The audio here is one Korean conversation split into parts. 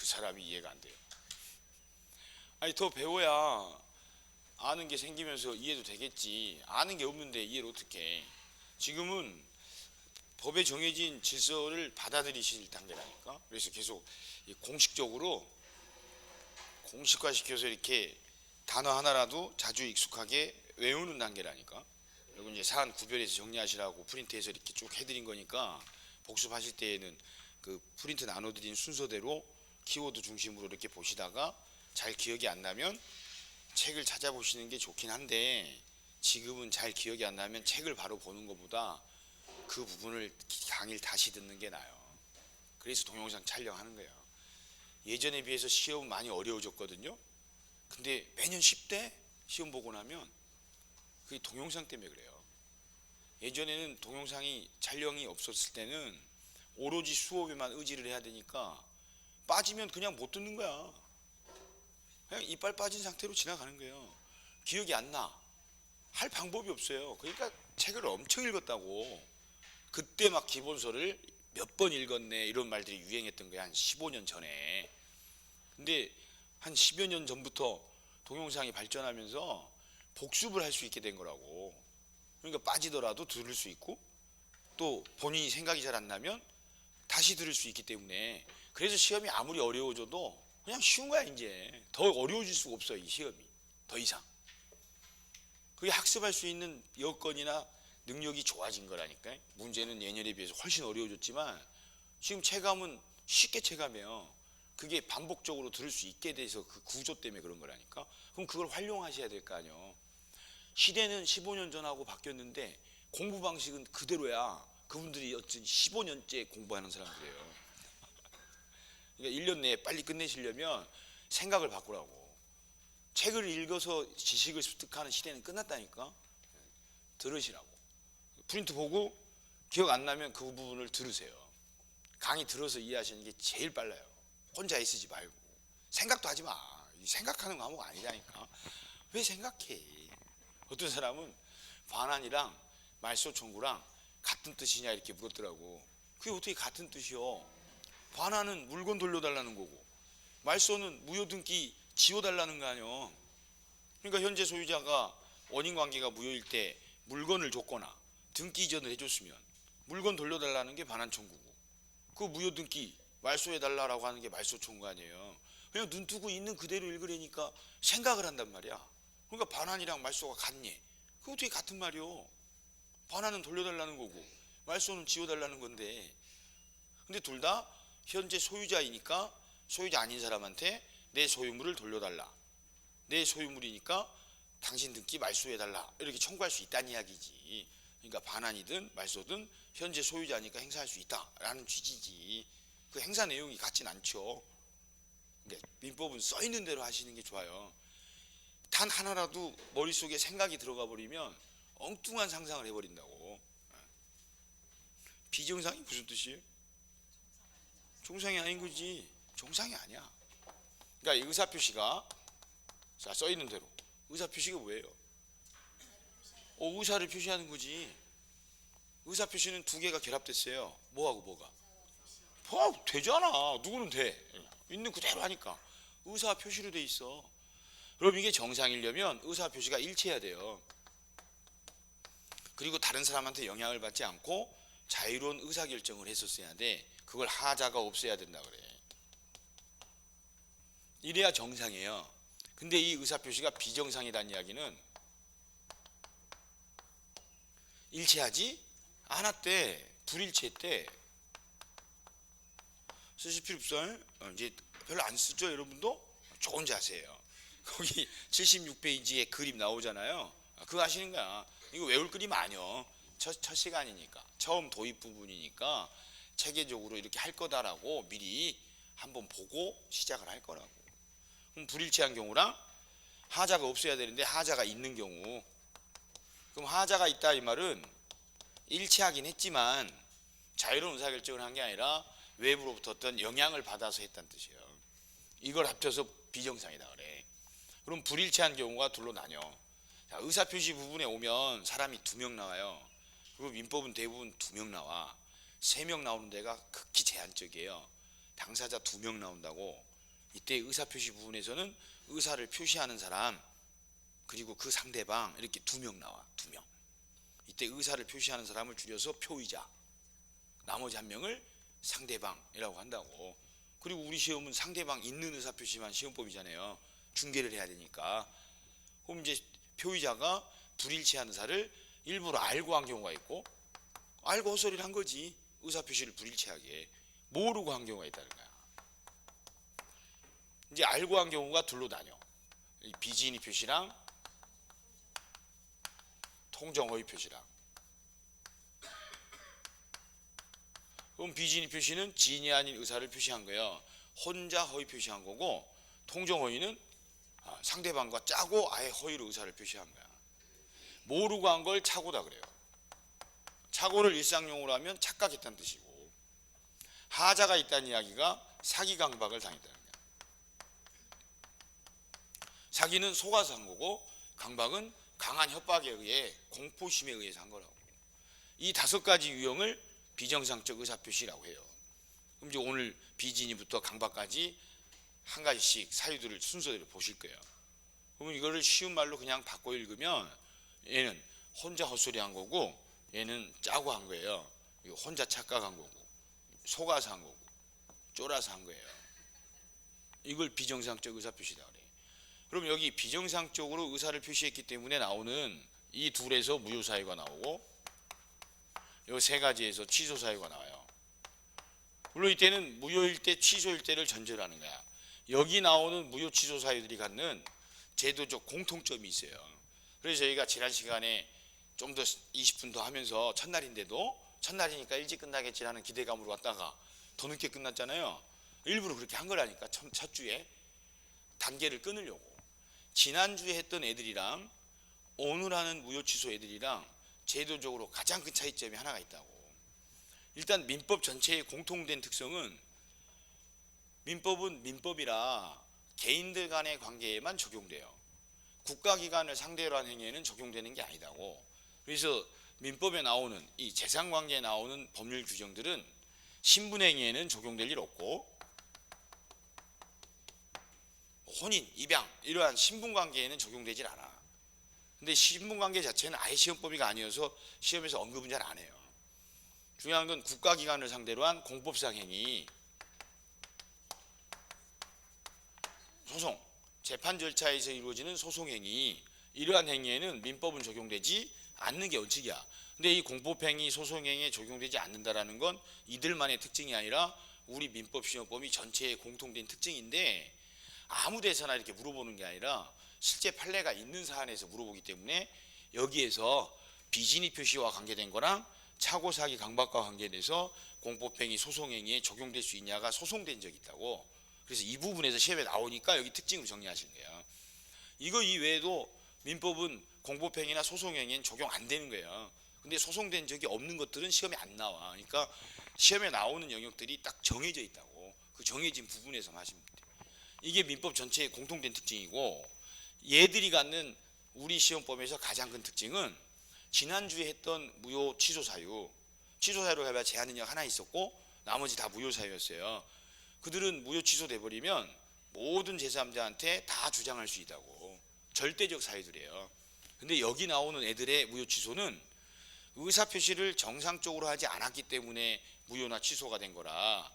그 사람이 이해가 안 돼요. 아니 더 배워야 아는 게 생기면서 이해도 되겠지. 아는 게 없는데 이해를 어떻게 해. 지금은 법에 정해진 질서를 받아들이실 단계라니까. 그래서 계속 공식적으로 공식화시켜서 이렇게 단어 하나라도 자주 익숙하게 외우는 단계라니까. 그리고 이제 사안 구별해서 정리하시라고 프린트해서 이렇게 쭉 해드린 거니까 복습하실 때에는 그 프린트 나눠드린 순서대로 키워드 중심으로 이렇게 보시다가 잘 기억이 안 나면 책을 찾아보시는 게 좋긴 한데, 지금은 잘 기억이 안 나면 책을 바로 보는 것보다 그 부분을 강의를 다시 듣는 게 나아요. 그래서 동영상 촬영하는 거예요. 예전에 비해서 시험은 많이 어려워졌거든요. 근데 매년 10대 시험 보고 나면 그게 동영상 때문에 그래요. 예전에는 동영상이 촬영이 없었을 때는 오로지 수업에만 의지를 해야 되니까 빠지면 그냥 못 듣는 거야. 그냥 이빨 빠진 상태로 지나가는 거예요. 기억이 안 나. 할 방법이 없어요. 그러니까 책을 엄청 읽었다고. 그때 막 기본서를 몇 번 읽었네 이런 말들이 유행했던 거야. 한 15년 전에. 근데 한 10여 년 전부터 동영상이 발전하면서 복습을 할 수 있게 된 거라고. 그러니까 빠지더라도 들을 수 있고, 또 본인이 생각이 잘 안 나면 다시 들을 수 있기 때문에, 그래서 시험이 아무리 어려워져도 그냥 쉬운 거야. 이제 더 어려워질 수가 없어. 이 시험이 더 이상. 그게 학습할 수 있는 여건이나 능력이 좋아진 거라니까. 문제는 예년에 비해서 훨씬 어려워졌지만 지금 체감은 쉽게 체감해요. 그게 반복적으로 들을 수 있게 돼서 그 구조 때문에 그런 거라니까. 그럼 그걸 활용하셔야 될 거 아니에요. 시대는 15년 전하고 바뀌었는데 공부 방식은 그대로야. 그분들이 어쨌든 15년째 공부하는 사람들이에요. 그러니까 1년 내에 빨리 끝내시려면 생각을 바꾸라고. 책을 읽어서 지식을 습득하는 시대는 끝났다니까. 들으시라고. 프린트 보고 기억 안 나면 그 부분을 들으세요. 강의 들어서 이해하시는 게 제일 빨라요. 혼자 애쓰지 말고. 생각도 하지 마. 생각하는 과목 아니라니까. 왜 생각해? 어떤 사람은 반환이랑 말소청구랑 같은 뜻이냐 이렇게 물었더라고. 그게 어떻게 같은 뜻이요? 반환은 물건 돌려달라는 거고, 말소는 무효등기 지워달라는 거 아니요. 그러니까 현재 소유자가 원인관계가 무효일 때 물건을 줬거나 등기 이전을 해줬으면 물건 돌려달라는 게 반환 청구고, 그 무효등기 말소해달라고 하는 게 말소 청구 아니에요. 그냥 눈 뜨고 있는 그대로 읽으려니까 생각을 한단 말이야. 그러니까 반환이랑 말소가 같니? 그거 어떻게 같은 말이요? 반환은 돌려달라는 거고 말소는 지워달라는 건데. 근데 둘 다 현재 소유자이니까 소유자 아닌 사람한테 내 소유물을 돌려달라, 내 소유물이니까 당신 등기 말소해달라 이렇게 청구할 수 있다는 이야기지. 그러니까 반환이든 말소든 현재 소유자니까 행사할 수 있다라는 취지지. 그 행사 내용이 같진 않죠. 그러니까 민법은 써있는 대로 하시는 게 좋아요. 단 하나라도 머릿속에 생각이 들어가 버리면 엉뚱한 상상을 해버린다고. 비정상이 무슨 뜻이에요? 정상이 아닌 거지. 정상이 아니야. 그러니까 의사표시가, 자, 써있는 대로 의사표시가 뭐예요? 의사를 표시하는 거지. 의사표시는 두 개가 결합됐어요. 뭐하고 뭐가? 되잖아. 누구는 돼. 있는 그대로 하니까 의사표시로 돼 있어. 그럼 이게 정상이려면 의사표시가 일치해야 돼요. 그리고 다른 사람한테 영향을 받지 않고 자유로운 의사결정을 했었어야 돼. 그걸 하자가 없애야 된다 그래. 이래야 정상이에요. 근데 이 의사표시가 비정상이라는 이야기는 일치하지 않았대. 불일치했대. 쓰실 필요 없어요. 이제 별로 안 쓰죠 여러분도? 좋은 자세예요. 거기 76페이지에 그림 나오잖아요. 그거 하시는 거야. 이거 외울 그림 아니요. 첫 시간이니까, 처음 도입 부분이니까 체계적으로 이렇게 할 거다라고 미리 한번 보고 시작을 할 거라고. 그럼 불일치한 경우랑 하자가 없어야 되는데 하자가 있는 경우, 그럼 하자가 있다 이 말은 일치하긴 했지만 자유로운 의사결정을 한 게 아니라 외부로부터 어떤 영향을 받아서 했다는 뜻이에요. 이걸 합쳐서 비정상이다 그래. 그럼 불일치한 경우가 둘로 나뉘어. 자, 의사표시 부분에 오면 사람이 2명 나와요. 그리고 민법은 대부분 2명 나와. 3명 나오는 데가 극히 제한적이에요. 당사자 2명 나온다고. 이때 의사표시 부분에서는 의사를 표시하는 사람 그리고 그 상대방 이렇게 두 명 나와. 두 명. 이때 의사를 표시하는 사람을 줄여서 표의자, 나머지 한 명을 상대방이라고 한다고. 그리고 우리 시험은 상대방 있는 의사표시만 시험법이잖아요. 중계를 해야 되니까. 그럼 이제 표의자가 불일치한 의사를 일부러 알고 한 경우가 있고, 알고 헛소리를 한 거지. 의사표시를 불일치하게. 모르고 한 경우가 있다는 거야. 이제 알고 한 경우가 둘로 나뉘어. 비진의 표시랑 통정허위 표시랑. 그럼 비진의 표시는 진이 아닌 의사를 표시한 거예요. 혼자 허위 표시한 거고, 통정허위는 상대방과 짜고 아예 허위로 의사를 표시한 거야. 모르고 한 걸 착오다 그래요. 착오를 일상용어로 하면 착각했다는 뜻이고, 하자가 있다는 이야기가 사기 강박을 당했다는 거야. 사기는 속아서 한 거고, 강박은 강한 협박에 의해 공포심에 의해서 한 거라고. 이 5가지 유형을 비정상적 의사표시라고 해요. 그럼 이제 오늘 비진이부터 강박까지 한 가지씩 사유들을 순서대로 보실 거예요. 그러면 이거를 쉬운 말로 그냥 바꿔 읽으면 얘는 혼자 헛소리 한 거고, 얘는 짜고 한 거예요. 혼자 착각한 거고, 속아서 한 거고, 쫄아서 한 거예요. 이걸 비정상적 의사표시다 그래요. 그럼 여기 비정상적으로 의사를 표시했기 때문에 나오는 이 둘에서 무효 사유가 나오고, 이 3가지에서 취소 사유가 나와요. 물론 이때는 무효일 때 취소일 때를 전제로 하는 거야. 여기 나오는 무효 취소 사유들이 갖는 제도적 공통점이 있어요. 그래서 저희가 지난 시간에 좀 더 20분 더 하면서 첫날인데도 첫날이니까 일찍 끝나겠지라는 기대감으로 왔다가 더 늦게 끝났잖아요. 일부러 그렇게 한 거라니까. 첫 주에 단계를 끊으려고. 지난주에 했던 애들이랑 오늘 하는 무효 취소 애들이랑 제도적으로 가장 큰 차이점이 하나가 있다고. 일단 민법 전체의 공통된 특성은, 민법은 민법이라 개인들 간의 관계에만 적용돼요. 국가기관을 상대로 한 행위에는 적용되는 게 아니다고. 그래서 민법에 나오는 이 재산관계에 나오는 법률 규정들은 신분행위에는 적용될 일 없고, 혼인, 입양 이러한 신분관계에는 적용되질 않아. 근데 신분관계 자체는 아예 시험법이가 아니어서 시험에서 언급은 잘 안 해요. 중요한 건 국가기관을 상대로 한 공법상 행위, 소송, 재판 절차에서 이루어지는 소송행위, 이러한 행위에는 민법은 적용되지 않는 게 원칙이야. 근데 이 공법행위, 소송행위에 적용되지 않는다라는 건 이들만의 특징이 아니라 우리 민법시험법이 전체의 공통된 특징인데, 아무 데서나 이렇게 물어보는 게 아니라 실제 판례가 있는 사안에서 물어보기 때문에 여기에서 비진의 표시와 관계된 거랑 착오사기 강박과 관계돼서 공법행위, 소송행위에 적용될 수 있냐가 소송된 적이 있다고. 그래서 이 부분에서 시험에 나오니까 여기 특징을 정리하시는 거예요. 이거 이외에도 민법은 공법행위나 소송행위엔 적용 안 되는 거예요. 근데 소송된 적이 없는 것들은 시험에 안 나와. 그러니까 시험에 나오는 영역들이 딱 정해져 있다고. 그 정해진 부분에서만 하시면 돼요. 이게 민법 전체의 공통된 특징이고, 얘들이 갖는 우리 시험법에서 가장 큰 특징은 지난주에 했던 무효 취소 사유, 취소 사유로 해봐야 제한능력 하나 있었고 나머지 다 무효 사유였어요. 그들은 무효 취소돼 버리면 모든 제3자한테 다 주장할 수 있다고. 절대적 사유들이에요. 근데 여기 나오는 애들의 무효 취소는 의사표시를 정상적으로 하지 않았기 때문에 무효나 취소가 된 거라,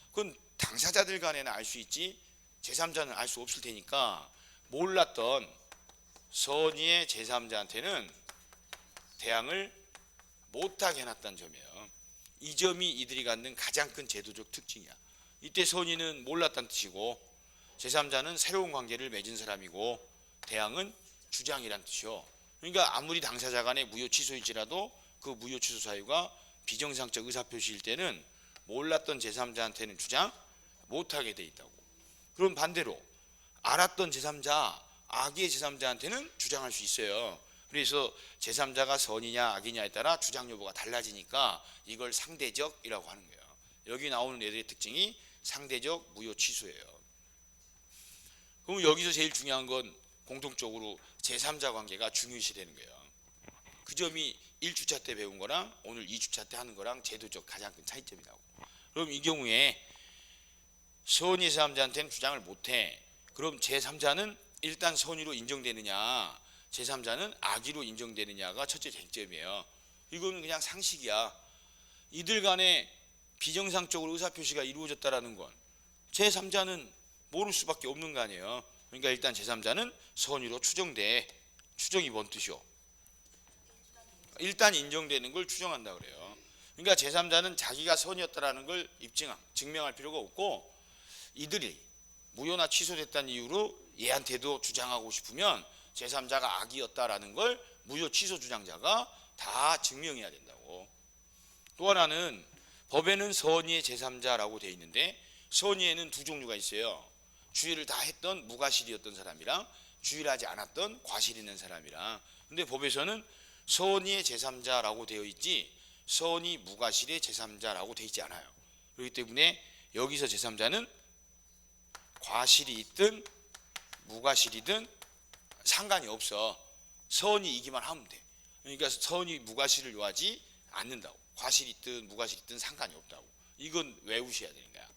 그건 당사자들 간에는 알 수 있지 제3자는 알 수 없을 테니까 몰랐던 선의의 제3자한테는 대항을 못하게 해놨다는 점이에요. 이 점이 이들이 갖는 가장 큰 제도적 특징이야. 이때 선의는 몰랐다는 뜻이고, 제3자는 새로운 관계를 맺은 사람이고, 대항은 주장이란 뜻이요. 그러니까 아무리 당사자 간의 무효 취소일지라도 그 무효 취소 사유가 비정상적 의사표시일 때는 몰랐던 제3자한테는 주장 못하게 돼 있다고. 그럼 반대로 알았던 제3자, 악의 제3자한테는 주장할 수 있어요. 그래서 제3자가 선이냐 악이냐에 따라 주장 여부가 달라지니까 이걸 상대적이라고 하는 거예요. 여기 나오는 애들의 특징이 상대적 무효 취소예요. 그럼 여기서 제일 중요한 건 공통적으로 제3자 관계가 중요시 되는 거예요. 그 점이 1주차 때 배운 거랑 오늘 2주차 때 하는 거랑 제도적 가장 큰 차이점이라고. 그럼 이 경우에 선의 제3자한테는 주장을 못해. 그럼 제3자는 일단 선의로 인정되느냐, 제3자는 악의로 인정되느냐가 첫째 쟁점이에요. 이거는 그냥 상식이야. 이들 간에 비정상적으로 의사표시가 이루어졌다라는 건 제3자는 모를 수밖에 없는 거 아니에요. 그러니까 일단 제3자는 선의로 추정돼. 추정이 뭔 뜻이요? 일단 인정되는 걸 추정한다 그래요. 그러니까 제3자는 자기가 선의였다라는 걸 증명할 필요가 없고, 이들이 무효나 취소됐다는 이유로 얘한테도 주장하고 싶으면 제3자가 악이었다라는 걸 무효 취소 주장자가 다 증명해야 된다고. 또 하나는 법에는 선의의 제3자라고 되어 있는데, 선의에는 두 종류가 있어요. 주의를 다 했던 무과실이었던 사람이랑 주의를 하지 않았던 과실 있는 사람이랑. 근데 법에서는 선의의 제3자라고 되어 있지 선의 무과실의 제3자라고 되어 있지 않아요. 그렇기 때문에 여기서 제3자는 과실이 있든 무과실이든 상관이 없어. 선의이기만 하면 돼. 그러니까 선의 무과실을 요하지 않는다고. 과실이 있든 무과실이 있든 상관이 없다고. 이건 외우셔야 되는 거야.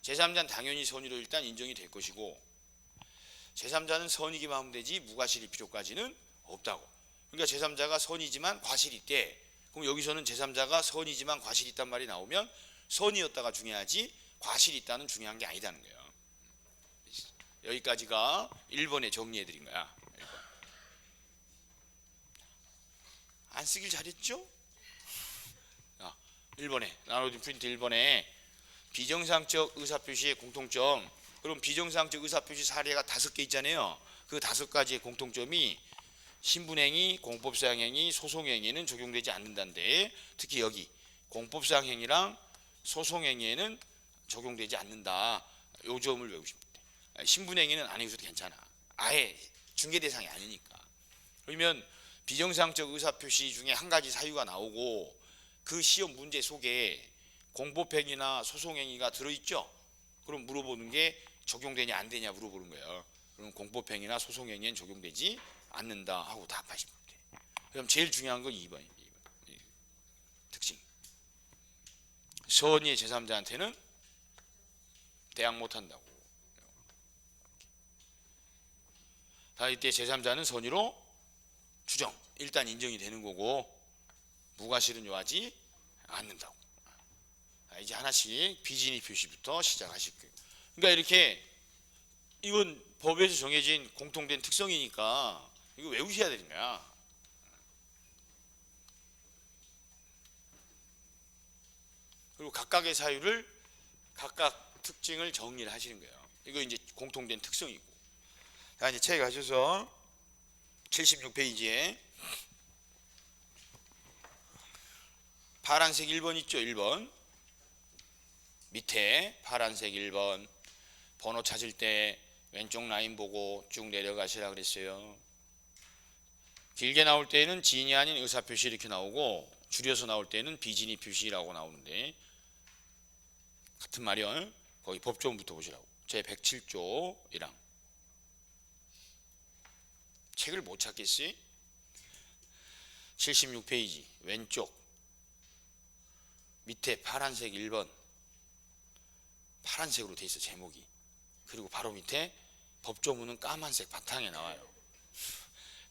제3자는 당연히 선의로 일단 인정이 될 것이고, 제3자는 선의기만 하면 되지 무과실일 필요까지는 없다고. 그러니까 제3자가 선이지만 과실이 있대. 그럼 여기서는 제3자가 선이지만 과실이 있단 말이 나오면 선이었다가 중요하지 과실이 있다는 중요한 게 아니다는 거예요. 여기까지가 1번에 정리해 드린 거야. 1번. 안 쓰길 잘했죠? 1번에 나눠진 프린트 1번에 비정상적 의사표시의 공통점. 그럼 비정상적 의사표시 사례가 5개 있잖아요. 그 5가지의 공통점이 신분행위, 공법사항행위, 소송행위에는 적용되지 않는다는데, 특히 여기 공법사항행위랑 소송행위에는 적용되지 않는다. 요 점을 외우시면 돼. 신분행위는 안 해주셔도 괜찮아. 아예 중개 대상이 아니니까. 그러면 비정상적 의사표시 중에 한 가지 사유가 나오고 그 시험 문제 속에 공법행위나 소송행위가 들어있죠. 그럼 물어보는 게 적용되냐 안 되냐 물어보는 거예요. 그럼 공법행위나 소송행위엔 적용되지 않는다 하고 답하시면 돼. 그럼 제일 중요한 건 2번이에요. 2번. 특징. 선의의 제3자한테는 대항 못한다고. 다 이때 제3자는 선의로 추정. 일단 인정이 되는 거고 무과실은 요하지 않는다고. 이제 하나씩 비진의 표시부터 시작하실 거예요. 그러니까 이렇게 이건 법에서 정해진 공통된 특성이니까 이거 외우셔야 되는 거야. 그리고 각각의 사유를 각각 특징을 정리를 하시는 거예요. 이거 이제 공통된 특성이고. 자, 이제 책 가셔서 76페이지에 파란색 1번 있죠. 1번 밑에 파란색 1번 번호 찾을 때 왼쪽 라인 보고 쭉 내려가시라 그랬어요. 길게 나올 때는 진이 아닌 의사표시 이렇게 나오고 줄여서 나올 때는 비진의 표시라고 나오는데 같은 말이요. 거기 법조문부터 보시라고. 제 107조 1항. 책을 못 찾겠어요? 76페이지 왼쪽 밑에 파란색 1번 파란색으로 돼 있어 제목이. 그리고 바로 밑에 법조문은 까만색 바탕에 나와요.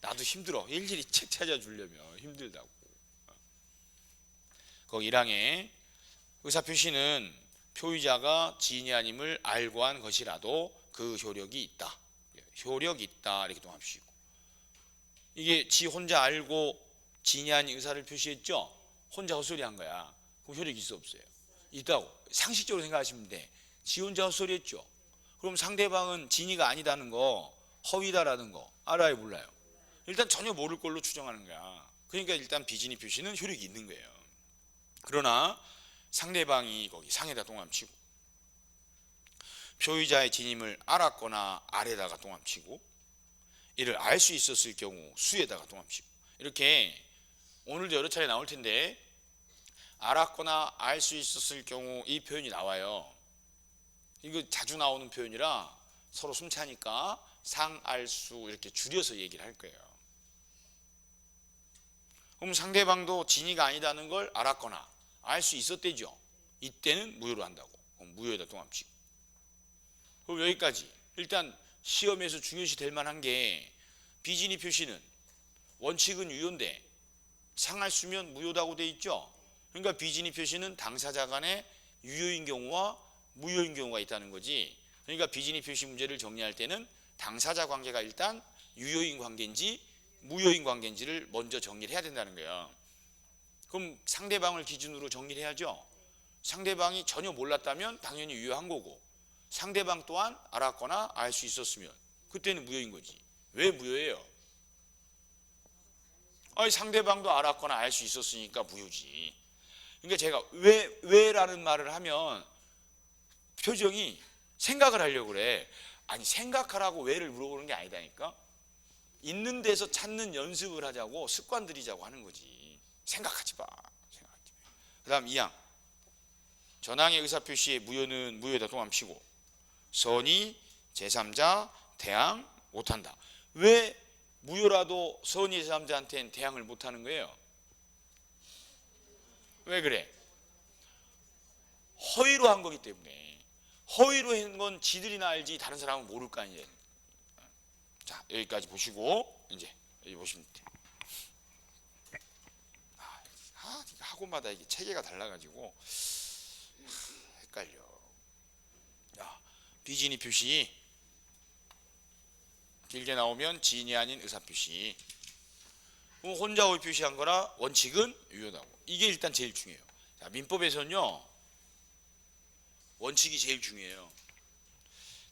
나도 힘들어. 일일이 책 찾아주려면 힘들다고. 거기 1항에 의사표시는 표의자가 지인이 아님을 알고 한 것이라도 그 효력이 있다. 효력이 있다 이렇게 동합시고. 이게 지 혼자 알고 지인이 아닌 의사를 표시했죠. 혼자 헛소리 한 거야. 그럼 효력이 있어 없어요? 있다고. 상식적으로 생각하시면 돼. 지 혼자 헛소리 했죠. 그럼 상대방은 진이가 아니다는 거, 허위다라는 거 알아요 몰라요? 일단 전혀 모를 걸로 추정하는 거야. 그러니까 일단 비진의 표시는 효력이 있는 거예요. 그러나 상대방이 거기 상에다 동함치고 표의자의 진임을 알았거나 알에다가 동함치고 이를 알 수 있었을 경우 수에다가 동함치고 이렇게 오늘도 여러 차례 나올 텐데 알았거나 알 수 있었을 경우 이 표현이 나와요. 이거 자주 나오는 표현이라 서로 숨차니까 상, 알, 수 이렇게 줄여서 얘기를 할 거예요. 그럼 상대방도 진이가 아니다는 걸 알았거나 알 수 있었대죠. 이때는 무효로 한다고. 그럼 무효에다 동합치고. 그럼 여기까지. 일단 시험에서 중요시 될 만한 게 비진입 표시는 원칙은 유효인데 상할 수면 무효다고 돼 있죠. 그러니까 비진입 표시는 당사자 간에 유효인 경우와 무효인 경우가 있다는 거지. 그러니까 비진입 표시 문제를 정리할 때는 당사자 관계가 일단 유효인 관계인지 무효인 관계인지를 먼저 정리를 해야 된다는 거야. 그럼 상대방을 기준으로 정리를 해야죠. 상대방이 전혀 몰랐다면 당연히 유효한 거고, 상대방 또한 알았거나 알 수 있었으면 그때는 무효인 거지. 왜 무효예요? 아니, 상대방도 알았거나 알 수 있었으니까 무효지. 그러니까 제가 왜라는 말을 하면 표정이 생각을 하려고 그래. 아니, 생각하라고 왜를 물어보는 게 아니다니까. 있는 데서 찾는 연습을 하자고, 습관 들이자고 하는 거지. 생각하지 마. 그 다음 2항. 전항의 의사표시의 무효는 무효에다 동함 치고, 선의, 제3자, 대항 못한다. 왜 무효라도 선의, 제3자한테는 대항을 못하는 거예요? 왜 그래? 허위로 한 거기 때문에. 허위로 한 건 지들이나 알지 다른 사람은 모를 거 아니에요. 자, 여기까지 보시고 이제 여기 보시면 돼요. 학원마다 이게 체계가 달라가지고 헷갈려. 야, 비진입 표시 길게 나오면 지인이 아닌 의사표시. 혼자 허위 표시한 거라 원칙은 유효하고. 이게 일단 제일 중요해요. 자, 민법에서는요 원칙이 제일 중요해요.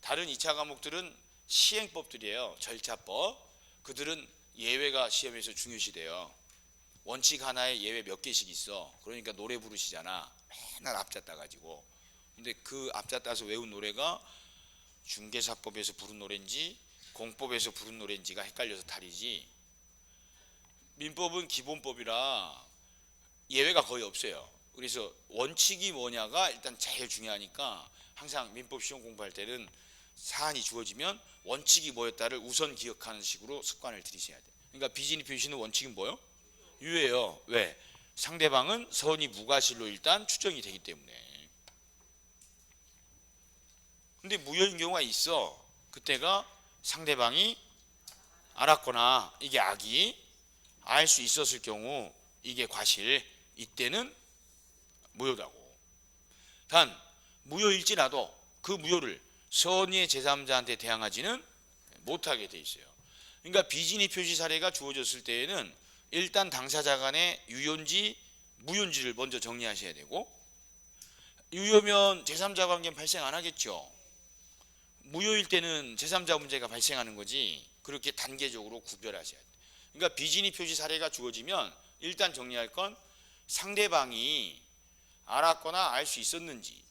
다른 2차 과목들은 시행법들이에요. 절차법. 그들은 예외가 시험에서 중요시돼요. 원칙 하나에 예외 몇 개씩 있어. 그러니까 노래 부르시잖아. 맨날 앞자 따가지고. 근데 그 앞자 따서 외운 노래가 중개사법에서 부른 노래인지 공법에서 부른 노래인지가 헷갈려서 탈이지. 민법은 기본법이라 예외가 거의 없어요. 그래서 원칙이 뭐냐가 일단 제일 중요하니까 항상 민법 시험 공부할 때는 사안이 주어지면 원칙이 뭐였다를 우선 기억하는 식으로 습관을 들이셔야 돼. 그러니까 비진입 표시는 원칙은 뭐요? 유예요. 왜? 상대방은 선의 무과실로 일단 추정이 되기 때문에. 근데 무효인 경우가 있어. 그때가 상대방이 알았거나 이게 악이 알 수 있었을 경우 이게 과실, 이때는 무효다고. 단 무효일지라도 그 무효를 선의의 제3자한테 대항하지는 못하게 돼 있어요. 그러니까 비진입 표시 사례가 주어졌을 때에는 일단 당사자 간의 유효인지 무효인지를 먼저 정리하셔야 되고, 유효면 제3자 관계는 발생 안 하겠죠. 무효일 때는 제3자 문제가 발생하는 거지. 그렇게 단계적으로 구별하셔야 돼요. 그러니까 비진입 표시 사례가 주어지면 일단 정리할 건 상대방이 알았거나 알 수 있었는지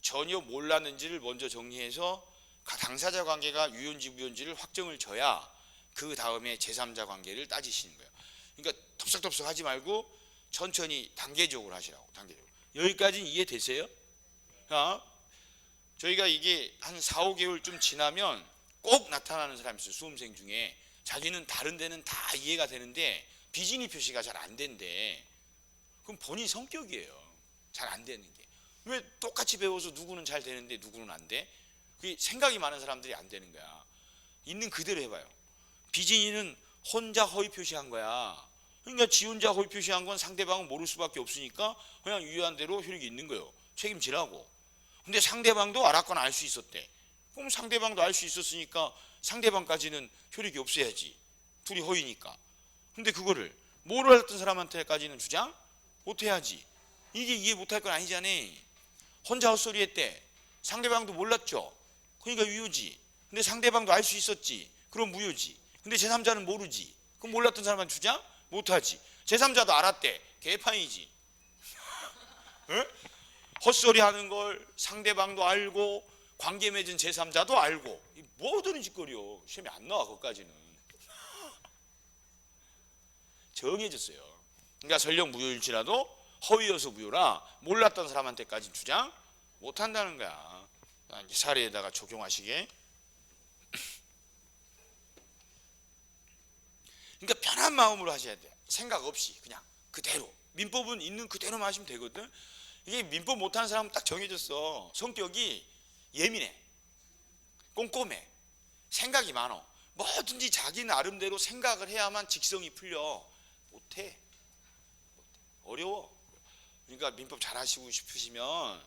전혀 몰랐는지를 먼저 정리해서 당사자 관계가 유효인지 무효인지를 확정을 줘야 그 다음에 제3자 관계를 따지시는 거예요. 그러니까 덥석덥석 하지 말고 천천히 단계적으로 하시라고. 단계적으로. 여기까지는 이해되세요? 저희가 이게 한 4, 5개월 좀 지나면 꼭 나타나는 사람이 있어요. 수험생 중에. 자기는 다른 데는 다 이해가 되는데 비진입 표시가 잘 안 된대. 그럼 본인 성격이에요. 잘 안 되는 게. 왜 똑같이 배워서 누구는 잘 되는데 누구는 안 돼? 그게 생각이 많은 사람들이 안 되는 거야. 있는 그대로 해봐요. 비진이는 혼자 허위 표시한 거야. 그러니까 지 혼자 허위 표시한 건 상대방은 모를 수밖에 없으니까 그냥 유효한 대로 효력이 있는 거예요. 책임지라고. 근데 상대방도 알았거나 알 수 있었대. 그럼 상대방도 알 수 있었으니까 상대방까지는 효력이 없어야지. 둘이 허위니까. 근데 그거를 몰랐던 사람한테까지는 주장 못해야지. 이게 이해 못할 건 아니잖아. 혼자 헛소리 했대. 상대방도 몰랐죠. 그러니까 유효지. 근데 상대방도 알 수 있었지. 그럼 무효지. 근데 제3자는 모르지. 그럼 몰랐던 사람한테 주장 못하지. 제3자도 알았대. 개판이지. 헛소리 하는 걸 상대방도 알고 관계 맺은 제3자도 알고. 뭐 드는 짓거리요. 시험에 안 나와. 그것까지는. 정해졌어요. 그러니까 설령 무효일지라도 허위여서 무효라 몰랐던 사람한테까지 주장 못한다는 거야. 사례에다가 적용하시게. 그러니까 편한 마음으로 하셔야 돼. 생각 없이 그냥 그대로. 민법은 있는 그대로만 하시면 되거든. 이게 민법 못하는 사람은 딱 정해졌어. 성격이 예민해. 꼼꼼해. 생각이 많어. 뭐든지 자기 나름대로 생각을 해야만 직성이 풀려. 못해. 어려워. 그러니까 민법 잘하시고 싶으시면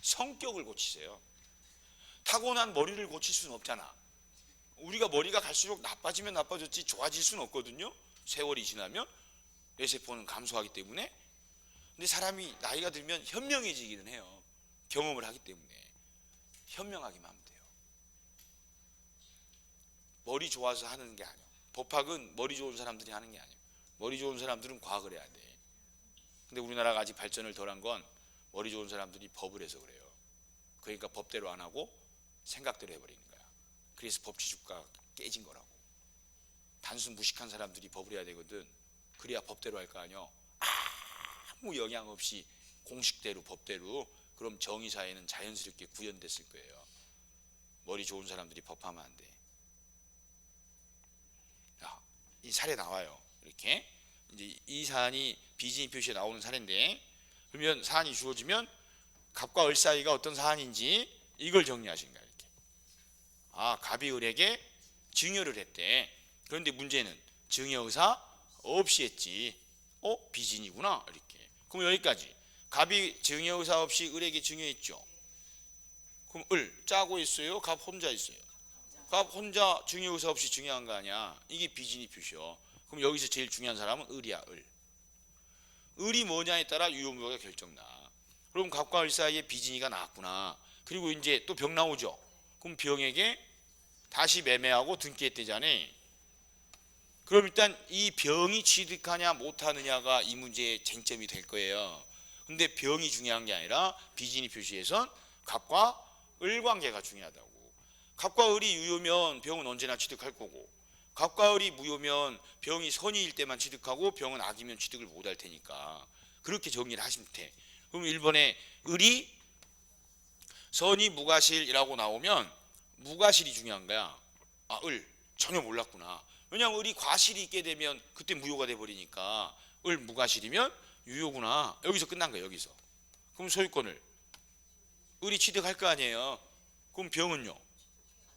성격을 고치세요. 타고난 머리를 고칠 수는 없잖아. 우리가 머리가 갈수록 나빠지면 나빠졌지 좋아질 수는 없거든요. 세월이 지나면 뇌세포는 감소하기 때문에. 근데 사람이 나이가 들면 현명해지기는 해요. 경험을 하기 때문에. 현명하기만 하면 돼요. 머리 좋아서 하는 게 아니에요. 법학은 머리 좋은 사람들이 하는 게 아니에요. 머리 좋은 사람들은 과학을 해야 돼. 근데 우리나라가 아직 발전을 덜한 건 머리 좋은 사람들이 법을 해서 그래요. 그러니까 법대로 안 하고 생각대로 해버리는 거야. 그래서 법치주의가 깨진 거라고. 단순 무식한 사람들이 법을 해야 되거든. 그래야 법대로 할 거 아니요. 아무 영향 없이 공식대로 법대로. 그럼 정의사회는 자연스럽게 구현됐을 거예요. 머리 좋은 사람들이 법하면 안 돼. 이 사례 나와요. 이렇게 이제 이 사안이 비진이 표시에 나오는 사례인데, 그러면 사안이 주어지면 갑과 을 사이가 어떤 사안인지 이걸 정리하시는 거야. 이렇게. 갑이 을에게 증여를 했대. 그런데 문제는 증여 의사 없이 했지. 비진이구나. 이렇게. 그럼 여기까지. 갑이 증여 의사 없이 을에게 증여했죠. 그럼 을 짜고 있어요? 갑 혼자 있어요? 갑 혼자 증여 의사 없이 증여한 거 아니야. 이게 비진이 표시요. 그럼 여기서 제일 중요한 사람은 을이야. 을이 뭐냐에 따라 유효무효가 결정나. 그럼 갑과 을 사이에 비진이가 나왔구나. 그리고 이제 또 병 나오죠. 그럼 병에게 다시 매매하고 등기했대잖아. 그럼 일단 이 병이 취득하냐 못하느냐가 이 문제의 쟁점이 될 거예요. 근데 병이 중요한 게 아니라 비진이 표시에선 갑과 을 관계가 중요하다고. 갑과 을이 유효면 병은 언제나 취득할 거고, 갑과 을이 무효면 병이 선의일 때만 취득하고 병은 악이면 취득을 못할 테니까 그렇게 정리를 하시면 돼. 그럼 1번에 을이 선의 무과실이라고 나오면 무과실이 중요한 거야. 을 전혀 몰랐구나. 왜냐하면 을이 과실이 있게 되면 그때 무효가 돼버리니까 을 무과실이면 유효구나. 여기서 끝난 거야. 여기서. 그럼 소유권을 을이 취득할 거 아니에요. 그럼 병은요?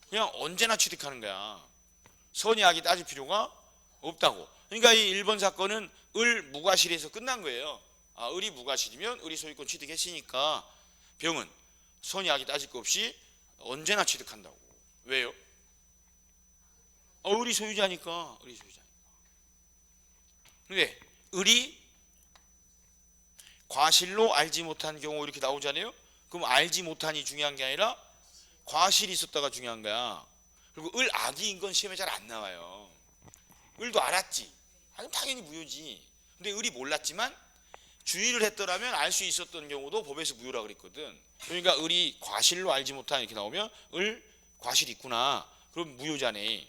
그냥 언제나 취득하는 거야. 선의 악이 따질 필요가 없다고. 그러니까 이 1번 사건은 을 무과실에서 끝난 거예요. 을이 무과실이면 을이 소유권 취득했으니까 병은 선의 악이 따질 거 없이 언제나 취득한다고. 왜요? 을이 소유자니까. 을이 소유자니까. 근데 을이 과실로 알지 못한 경우 이렇게 나오잖아요. 그럼 알지 못한이 중요한 게 아니라 과실이 있었다가 중요한 거야. 그리고 을 악이인 건 시험에 잘 안 나와요. 을도 알았지. 그럼 당연히 무효지. 근데 을이 몰랐지만 주의를 했더라면 알 수 있었던 경우도 법에서 무효라 그랬거든. 그러니까 을이 과실로 알지 못한 이렇게 나오면 을 과실이 있구나. 그럼 무효자네.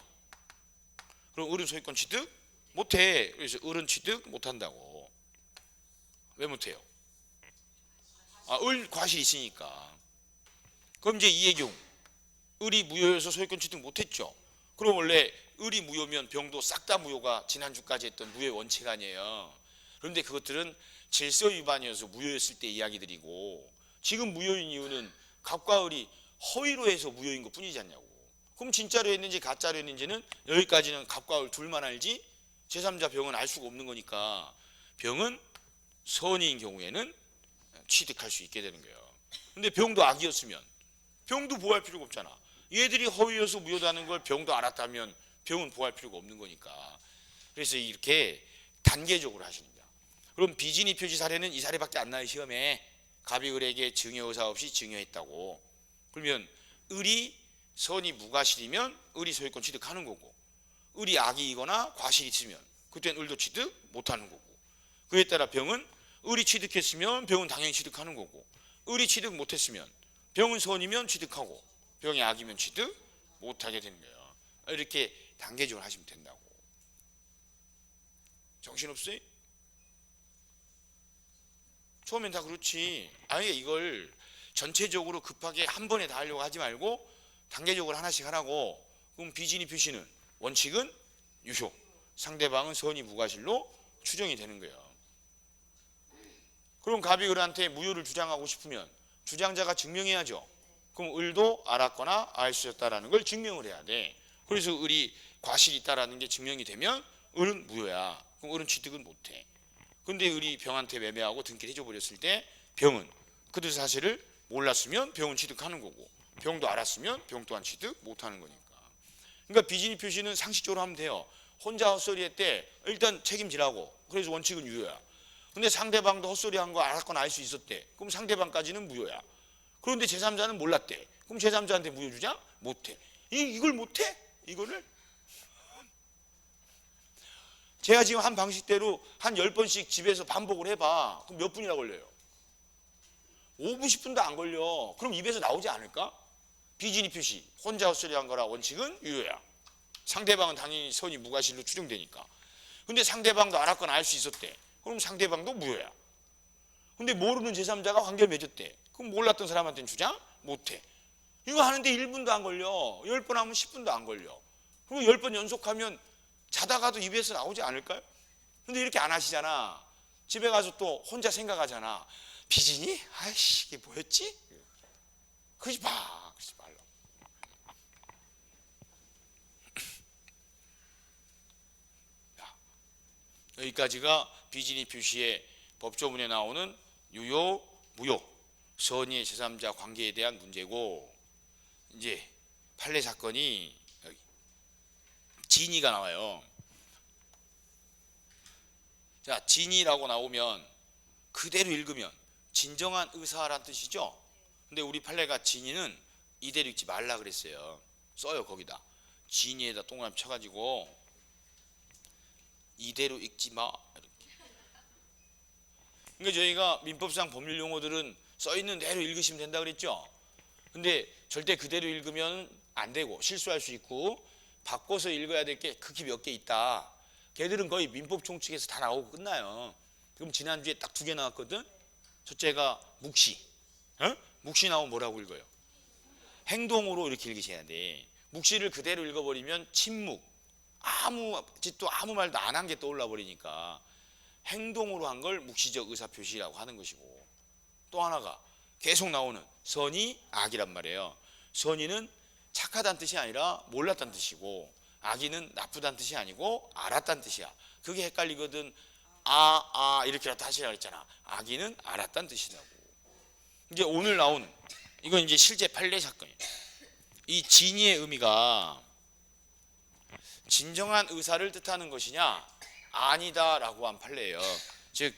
그럼 을은 소유권 취득 못해. 그래서 을은 취득 못한다고. 왜 못해요? 을 과실이 있으니까. 그럼 이제 이의 경우 을이 무효여서 소유권 취득 못했죠. 그럼 원래 을이 무효면 병도 싹 다 무효가 지난주까지 했던 무효의 원칙 아니에요. 그런데 그것들은 질서 위반이어서 무효였을 때 이야기들이고, 지금 무효인 이유는 갑과 을이 허위로 해서 무효인 것 뿐이지 않냐고. 그럼 진짜로 했는지 가짜로 했는지는 여기까지는 갑과 을 둘만 알지 제3자 병은 알 수가 없는 거니까 병은 선의인 경우에는 취득할 수 있게 되는 거예요. 근데 병도 악이었으면 병도 보호할 필요가 없잖아. 얘들이 허위여서 무효다는 걸 병도 알았다면 병은 보호할 필요가 없는 거니까. 그래서 이렇게 단계적으로 하시는 거야. 그럼 비진이 표시 사례는 이 사례밖에 안 나요. 시험에. 갑이 을에게 증여 의사 없이 증여했다고. 그러면 을이 선이 무과실이면 을이 소유권 취득하는 거고, 을이 악이거나 과실이 있으면 그때는 을도 취득 못하는 거고, 그에 따라 병은 을이 취득했으면 병은 당연히 취득하는 거고, 을이 취득 못했으면 병은 선이면 취득하고 병이 악이면 취득 못하게 되는 거예요. 이렇게 단계적으로 하시면 된다고. 정신없어요? 처음엔 다 그렇지. 아예 이걸 전체적으로 급하게 한 번에 다 하려고 하지 말고 단계적으로 하나씩 하라고. 그럼 비진이 표시는 원칙은 유효, 상대방은 선의 무과실로 추정이 되는 거예요. 그럼 갑이 을한테 무효를 주장하고 싶으면 주장자가 증명해야죠. 그럼 을도 알았거나 알 수 있었다라는 걸 증명을 해야 돼. 그래서 을이 과실이 있다라는 게 증명이 되면 을은 무효야. 그럼 을은 취득은 못해. 근데 을이 병한테 매매하고 등기를 해줘 버렸을 때 병은 그들 사실을 몰랐으면 병은 취득하는 거고, 병도 알았으면 병 또한 취득 못하는 거니까. 그러니까 비진이 표시는 상식적으로 하면 돼요. 혼자 헛소리 했대. 일단 책임지라고. 그래서 원칙은 유효야. 근데 상대방도 헛소리 한 거 알았거나 알 수 있었대. 그럼 상대방까지는 무효야. 그런데 제3자는 몰랐대. 그럼 제3자한테 무효 주자? 못해. 이걸 못해? 이거를? 제가 지금 한 방식대로 한 10번씩 집에서 반복을 해봐. 그럼 몇 분이나 걸려요? 5분, 10분도 안 걸려. 그럼 입에서 나오지 않을까? 비진이 표시, 혼자 헛소리 한 거라 원칙은 유효야. 상대방은 당연히 선이 무과실로 추정되니까. 근데 상대방도 알았거나 알 수 있었대. 그럼 상대방도 무효야. 근데 모르는 제3자가 관계를 맺었대. 그럼 몰랐던 사람한테는 주장? 못해. 이거 하는데 1분도 안 걸려. 10번 하면 10분도 안 걸려. 그리고 10번 연속하면 자다가도 입에서 나오지 않을까요? 근데 이렇게 안 하시잖아. 집에 가서 또 혼자 생각하잖아. 비진이? 아이씨, 이게 뭐였지? 그러지 마. 그러지 말라. 여기까지가 비진이 표시의 법조문에 나오는 유효, 무효, 선의의 제3자 관계에 대한 문제고, 이제 판례 사건이 여기 진의가 나와요. 자, 진의라고 나오면 그대로 읽으면 진정한 의사란 뜻이죠. 근데 우리 판례가 진의는 이대로 읽지 말라 그랬어요. 써요 거기다. 진의에다 동그라미 쳐가지고 이대로 읽지 마. 이렇게. 그러니까 저희가 민법상 법률 용어들은 써 있는 대로 읽으시면 된다 그랬죠. 근데 절대 그대로 읽으면 안 되고 실수할 수 있고 바꿔서 읽어야 될 게 극히 몇 개 있다. 걔들은 거의 민법 총칙에서 다 나오고 끝나요. 그럼 지난주에 딱 2개 나왔거든. 첫째가 묵시. 묵시 나오면 뭐라고 읽어요? 행동으로 이렇게 읽으셔야 돼. 묵시를 그대로 읽어버리면 침묵. 아무 짓도 아무 말도 안 한 게 떠올라 버리니까 행동으로 한 걸 묵시적 의사표시라고 하는 것이고, 또 하나가 계속 나오는 선의, 악이란 말이에요. 선의는 착하다는 뜻이 아니라 몰랐다는 뜻이고, 악의는 나쁘다는 뜻이 아니고 알았다는 뜻이야. 그게 헷갈리거든. 이렇게 다시 하랬잖아. 악의는 알았다는 뜻이라고. 이제 오늘 나오는 이건 이제 실제 판례 사건이에요. 이 진의의 의미가 진정한 의사를 뜻하는 것이냐 아니다라고 한 판례예요. 즉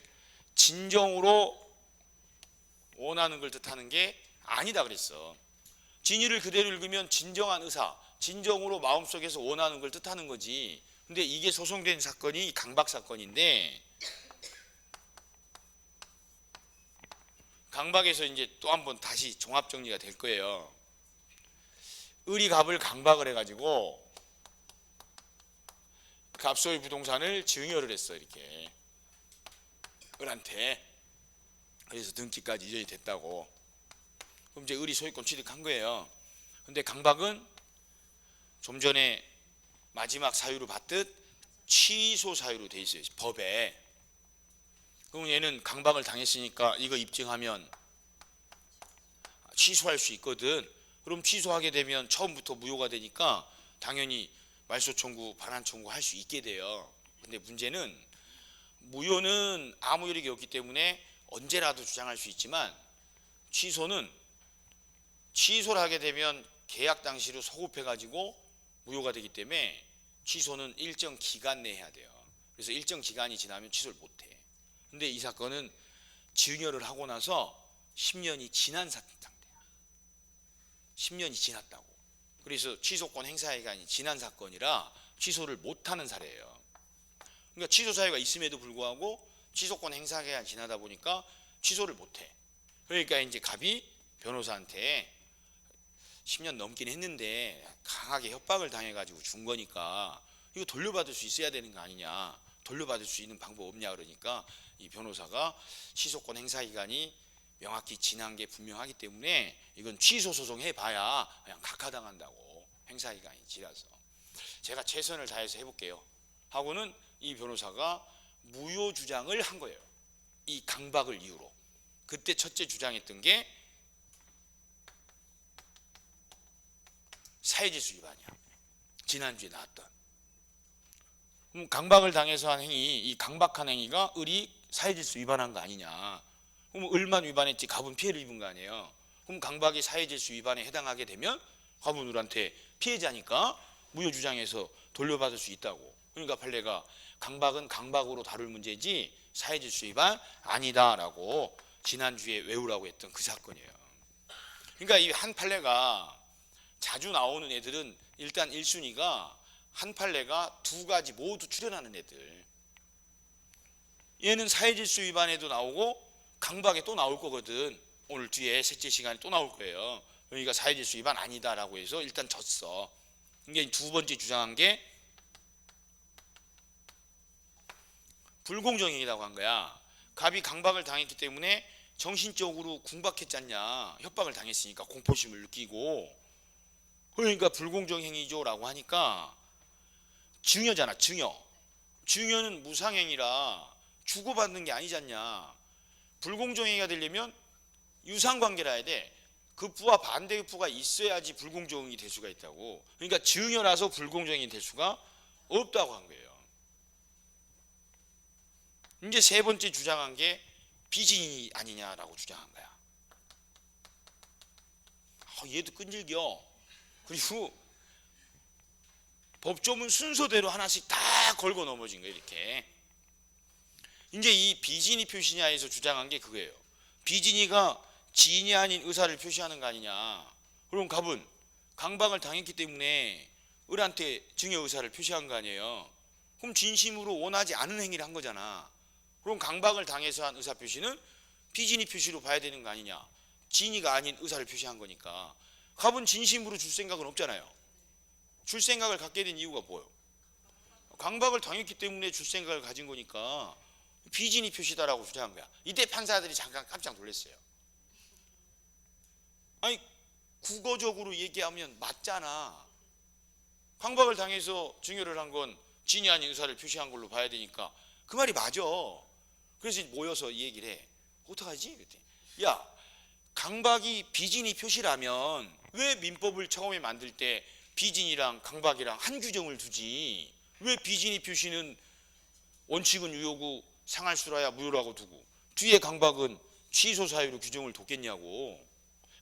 진정으로 원하는 걸 뜻하는 게 아니다 그랬어. 진의를 그대로 읽으면 진정한 의사, 진정으로 마음속에서 원하는 걸 뜻하는 거지. 근데 이게 소송된 사건이 강박 사건인데, 강박에서 이제 또 한 번 다시 종합 정리가 될 거예요. 을이 갑을 강박을 해가지고 갑소의 부동산을 증여를 했어. 이렇게 을한테. 그래서 등기까지 이전이 됐다고. 그럼 이제 을이 소유권 취득한 거예요. 근데 강박은 좀 전에 마지막 사유로 봤듯 취소 사유로 돼 있어요, 법에. 그럼 얘는 강박을 당했으니까 이거 입증하면 취소할 수 있거든. 그럼 취소하게 되면 처음부터 무효가 되니까 당연히 말소 청구, 반환 청구 할 수 있게 돼요. 근데 문제는 무효는 아무 효력이 없기 때문에 언제라도 주장할 수 있지만, 취소는 취소를 하게 되면 계약 당시로 소급해가지고 무효가 되기 때문에 취소는 일정 기간 내에 해야 돼요. 그래서 일정 기간이 지나면 취소를 못해. 근데 이 사건은 증여를 하고 나서 10년이 지난 상태야. 10년이 지났다고. 그래서 취소권 행사 기간이 지난 사건이라 취소를 못하는 사례예요. 그러니까 취소 사유가 있음에도 불구하고 취소권 행사 기간이 지나다 보니까 취소를 못해. 그러니까 이제 갑이 변호사한테 10년 넘긴 했는데 강하게 협박을 당해가지고 준 거니까 이거 돌려받을 수 있어야 되는 거 아니냐, 돌려받을 수 있는 방법 없냐 그러니까 이 변호사가 취소권 행사 기간이 명확히 지난 게 분명하기 때문에 이건 취소 소송 해봐야 그냥 각하당한다고, 행사 기간이 지나서. 제가 최선을 다해서 해볼게요 하고는 이 변호사가 무효 주장을 한 거예요. 이 강박을 이유로. 그때 첫째 주장했던 게 사회질서 위반이야. 지난주에 나왔던. 그럼 강박을 당해서 한 행위, 이 강박한 행위가 을이 사회질서 위반한 거 아니냐. 그럼 을만 위반했지 갑은 피해를 입은 거 아니에요. 그럼 강박이 사회질서 위반에 해당하게 되면 갑은 을한테 피해자니까 무효주장해서 돌려받을 수 있다고. 그러니까 판례가 강박은 강박으로 다룰 문제지 사회질서 위반 아니다라고 지난주에 외우라고 했던 그 사건이에요. 그러니까 이 한 판례가 자주 나오는 애들은 일단 1순위가 한 판례가 두 가지 모두 출연하는 애들. 얘는 사회질서 위반에도 나오고 강박에 또 나올 거거든. 오늘 뒤에 셋째 시간에 또 나올 거예요. 그러니까 사회질서 위반 아니다라고 해서 일단 졌어. 이게 두 번째 주장한 게 불공정행위라고 한 거야. 갑이 강박을 당했기 때문에 정신적으로 궁박했잖냐. 협박을 당했으니까 공포심을 느끼고. 그러니까 불공정행위죠 라고 하니까 증여잖아. 증여는 무상행위라 주고받는 게 아니잖냐. 불공정행위가 되려면 유상관계라 해야 돼. 급부와 반대급부가 있어야지 불공정행위 될 수가 있다고. 그러니까 증여라서 불공정행위 될 수가 없다고 한 거예요. 이제 세 번째 주장한 게 비진이 아니냐라고 주장한 거야. 얘도 끈질겨. 그리고 법조문 순서대로 하나씩 다 걸고 넘어진 거예요. 이렇게. 이제 이 비진이 표시냐에서 주장한 게 그거예요. 비진이가 지인이 아닌 의사를 표시하는 거 아니냐. 그럼 갑은 강박을 당했기 때문에 을한테 증여 의사를 표시한 거 아니에요. 그럼 진심으로 원하지 않은 행위를 한 거잖아. 그럼 강박을 당해서 한 의사 표시는 비진이 표시로 봐야 되는 거 아니냐. 진이가 아닌 의사를 표시한 거니까. 갑은 진심으로 줄 생각은 없잖아요. 줄 생각을 갖게 된 이유가 뭐예요? 강박을 당했기 때문에 줄 생각을 가진 거니까 비진이 표시다라고 주장한 거야. 이때 판사들이 잠깐 깜짝 놀랐어요. 아니 국어적으로 얘기하면 맞잖아. 강박을 당해서 증여를 한 건 진이 아닌 의사를 표시한 걸로 봐야 되니까 그 말이 맞아. 그래서 모여서 이 얘기를 해. 어떡하지? 그랬더니 야, 강박이 비진이 표시라면 왜 민법을 처음에 만들 때 비진이랑 강박이랑 한 규정을 두지? 왜 비진이 표시는 원칙은 유효고 상할수라야 무효라고 두고 뒤에 강박은 취소 사유로 규정을 뒀겠냐고.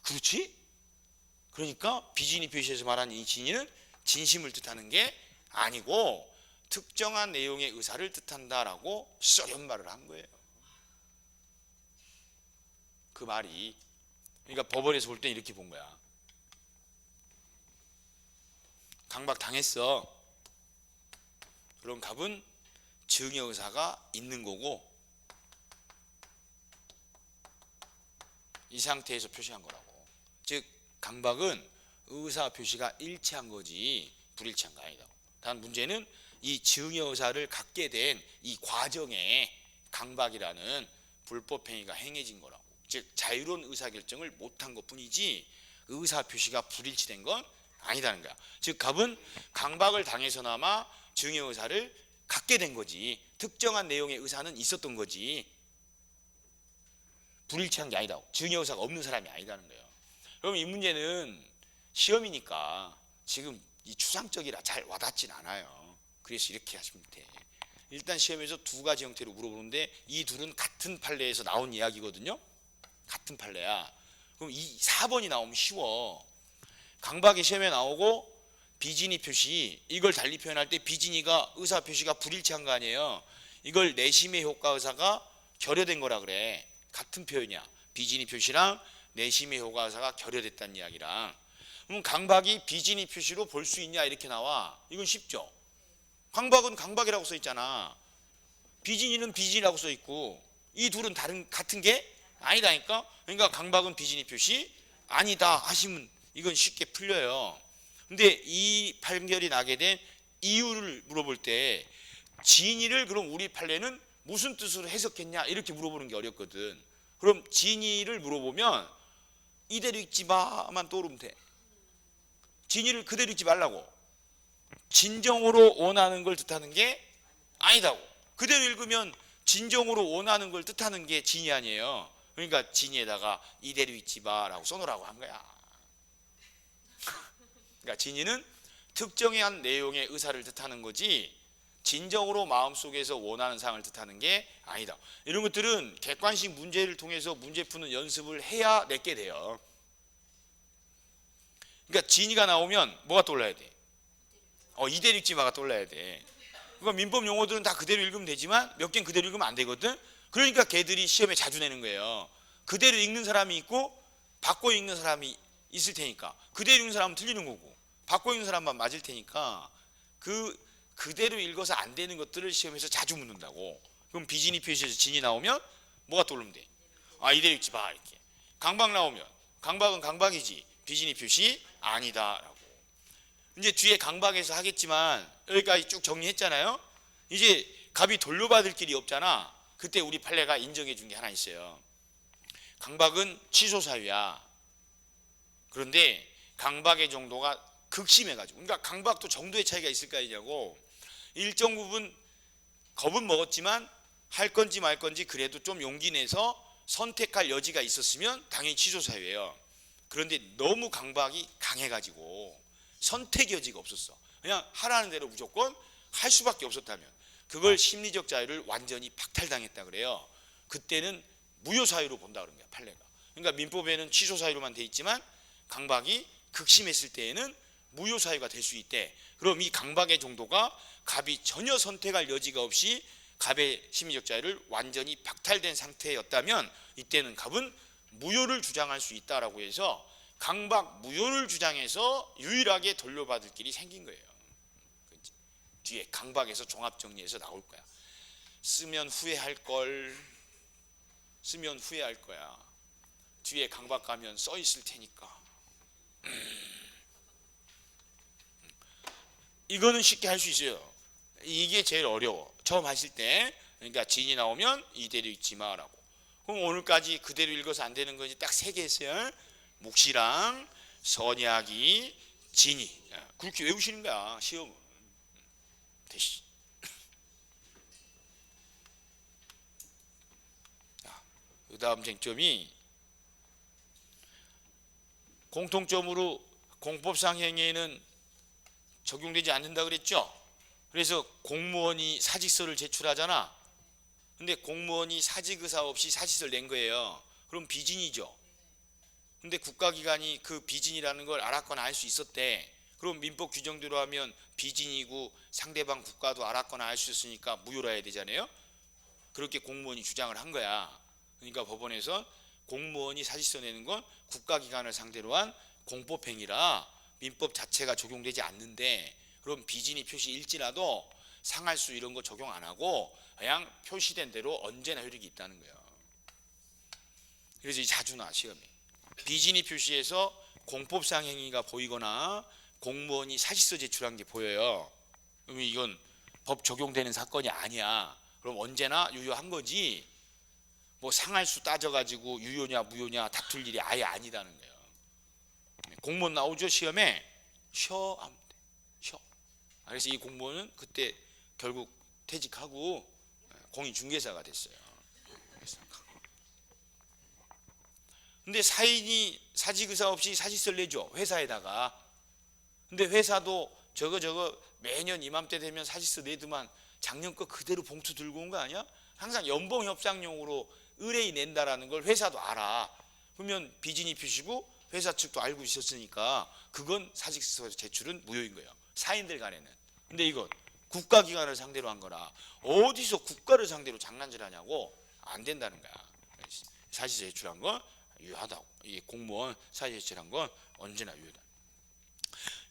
그렇지? 그러니까 비진이 표시에서 말하는 이 진이는 진심을 뜻하는 게 아니고 특정한 내용의 의사를 뜻한다라고 썰연말을 한 거예요. 그 말이. 그러니까 법원에서 볼 때 이렇게 본 거야. 강박 당했어. 그럼 갑은 증여 의사가 있는 거고 이 상태에서 표시한 거라고. 즉 강박은 의사 표시가 일치한 거지 불일치한 거 아니다. 단 문제는 이 증여 의사를 갖게 된 이 과정에 강박이라는 불법 행위가 행해진 거라고. 즉 자유로운 의사결정을 못한 것뿐이지 의사 표시가 불일치된 건 아니다는 거야. 즉 갑은 강박을 당해서나마 증여 의사를 갖게 된 거지. 특정한 내용의 의사는 있었던 거지. 불일치한 게 아니다. 증여 의사가 없는 사람이 아니다는 거예요. 그럼 이 문제는 시험이니까 지금 이 추상적이라 잘 와닿진 않아요. 그래서 이렇게 하시면 돼. 일단 시험에서 두 가지 형태로 물어보는데 이 둘은 같은 판례에서 나온 이야기거든요. 같은 판례야. 그럼 이 4번이 나오면 쉬워. 강박이 시험에 나오고 비진이 표시, 이걸 달리 표현할 때 비진이가 의사 표시가 불일치한 거 아니에요. 이걸 내심의 효과 의사가 결여된 거라 그래. 같은 표현이야. 비진이 표시랑 내심의 효과 의사가 결여됐다는 이야기랑. 그럼 강박이 비진이 표시로 볼 수 있냐 이렇게 나와. 이건 쉽죠. 강박은 강박이라고 써 있잖아. 비진이는 비진이라고 써 있고 이 둘은 같은 게 아니다니까. 그러니까 강박은 비진이 표시 아니다 하시면 이건 쉽게 풀려요. 근데 이 판결이 나게 된 이유를 물어볼 때 진이를 그럼 우리 판례는 무슨 뜻으로 해석했냐 이렇게 물어보는 게 어렵거든. 그럼 진이를 물어보면 이대로 읽지 마만 떠오르면 돼. 진이를 그대로 읽지 말라고. 진정으로 원하는 걸 뜻하는 게 아니다고. 그대로 읽으면 진정으로 원하는 걸 뜻하는 게 진이 아니에요. 그러니까 진이에다가 이대로 읽지 마라고 써놓으라고 한 거야. 그러니까 진위는 특정한 내용의 의사를 뜻하는 거지 진정으로 마음속에서 원하는 사항을 뜻하는 게 아니다. 이런 것들은 객관식 문제를 통해서 문제 푸는 연습을 해야 내게 돼요. 그러니까 진위가 나오면 뭐가 떠올라야 돼? 이대로 읽지마가 떠올라야 돼. 그러니까 민법 용어들은 다 그대로 읽으면 되지만 몇 개는 그대로 읽으면 안 되거든. 그러니까 걔들이 시험에 자주 내는 거예요. 그대로 읽는 사람이 있고 바꿔 읽는 사람이 있을 테니까 그대로 읽는 사람은 틀리는 거고 바꿔 읽는 사람만 맞을 테니까 그대로 읽어서 안 되는 것들을 시험에서 자주 묻는다고. 그럼 비진이 표시에서 진이 나오면 뭐가 떠오르면 돼? 이대로 읽지 마 이렇게. 강박 나오면 강박은 강박이지 비진이 표시 아니다라고. 이제 뒤에 강박에서 하겠지만 여기까지 쭉 정리했잖아요. 이제 갑이 돌려받을 길이 없잖아. 그때 우리 판례가 인정해 준 게 하나 있어요. 강박은 취소 사유야. 그런데 강박의 정도가 극심해가지고, 그러니까 강박도 정도의 차이가 있을 거 아니냐고. 일정 부분 겁은 먹었지만 할 건지 말 건지 그래도 좀 용기 내서 선택할 여지가 있었으면 당연히 취소 사유예요. 그런데 너무 강박이 강해가지고 선택 여지가 없었어. 그냥 하라는 대로 무조건 할 수밖에 없었다면 그걸 심리적 자유를 완전히 박탈당했다 그래요. 그때는 무효 사유로 본다 그런 거야, 판례가. 그러니까 민법에는 취소 사유로만 돼 있지만 강박이 극심했을 때에는 무효 사유가 될 수 있대. 그럼 이 강박의 정도가 갑이 전혀 선택할 여지가 없이 갑의 심리적 자유를 완전히 박탈된 상태였다면 이때는 갑은 무효를 주장할 수 있다라고 해서 강박 무효를 주장해서 유일하게 돌려받을 길이 생긴 거예요. 뒤에 강박에서 종합 정리해서 나올 거야. 쓰면 후회할 걸, 쓰면 후회할 거야. 뒤에 강박 가면 써 있을 테니까. 이거는 쉽게 할 수 있어요. 이게 제일 어려워. 처음 하실 때. 그러니까 진이 나오면 이대로 읽지 마라고. 그럼 오늘까지 그대로 읽어서 안 되는 건지 딱 3개 했어요. 묵시랑 선약이 진이. 그렇게 외우시는 거야, 시험은. 대시. 그 다음 쟁점이 공통점으로 공법상 행위에는 적용되지 않는다 그랬죠. 그래서 공무원이 사직서를 제출하잖아. 근데 공무원이 사직의사 없이 사직서를 낸 거예요. 그럼 비진이죠. 근데 국가기관이 그 비진이라는 걸 알았거나 알 수 있었대. 그럼 민법 규정대로 하면 비진이고 상대방 국가도 알았거나 알 수 있으니까 무효라 해야 되잖아요. 그렇게 공무원이 주장을 한 거야. 그러니까 법원에서 공무원이 사직서 내는 건 국가기관을 상대로 한 공법행위라 민법 자체가 적용되지 않는데, 그럼 비진이 표시일지라도 상할수 이런 거 적용 안 하고 그냥 표시된 대로 언제나 효력이 있다는 거예요. 그래서 이 자주 나 시험에 비진이 표시에서 공법상 행위가 보이거나 공무원이 사직서 제출한 게 보여요. 그러면 이건 법 적용되는 사건이 아니야. 그럼 언제나 유효한 거지. 뭐 상할수 따져가지고 유효냐 무효냐 다툴 일이 아예 아니다는 거예요. 공무원 나오죠 시험에. 쉬어 하면 돼. 쉬어. 그래서 이 공무원은 그때 결국 퇴직하고 공인중개사가 됐어요. 근데 사인이 사직의사 없이 사직서를 내죠, 회사에다가. 근데 회사도 저거 매년 이맘때 되면 사직서 내더만 작년 거 그대로 봉투 들고 온 거 아니야? 항상 연봉 협상용으로 의뢰인 낸다라는 걸 회사도 알아. 그러면 비진이 표시고 회사 측도 알고 있었으니까 그건 사직서 제출은 무효인 거예요, 사인들 간에는. 근데 이건 국가기관을 상대로 한 거라 어디서 국가를 상대로 장난질 하냐고. 안 된다는 거야. 사직서 제출한 건 유효하다고. 이 공무원 사직서 제출한 건 언제나 유효다.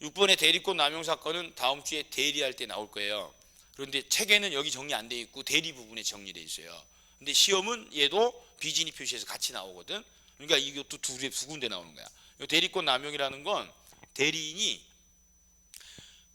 6번의 대리권 남용 사건은 다음 주에 대리할 때 나올 거예요. 그런데 책에는 여기 정리 안 돼 있고 대리 부분에 정리돼 있어요. 근데 시험은 얘도 비진이 표시해서 같이 나오거든. 그러니까 이것도 두 군데 나오는 거야. 대리권 남용이라는 건 대리인이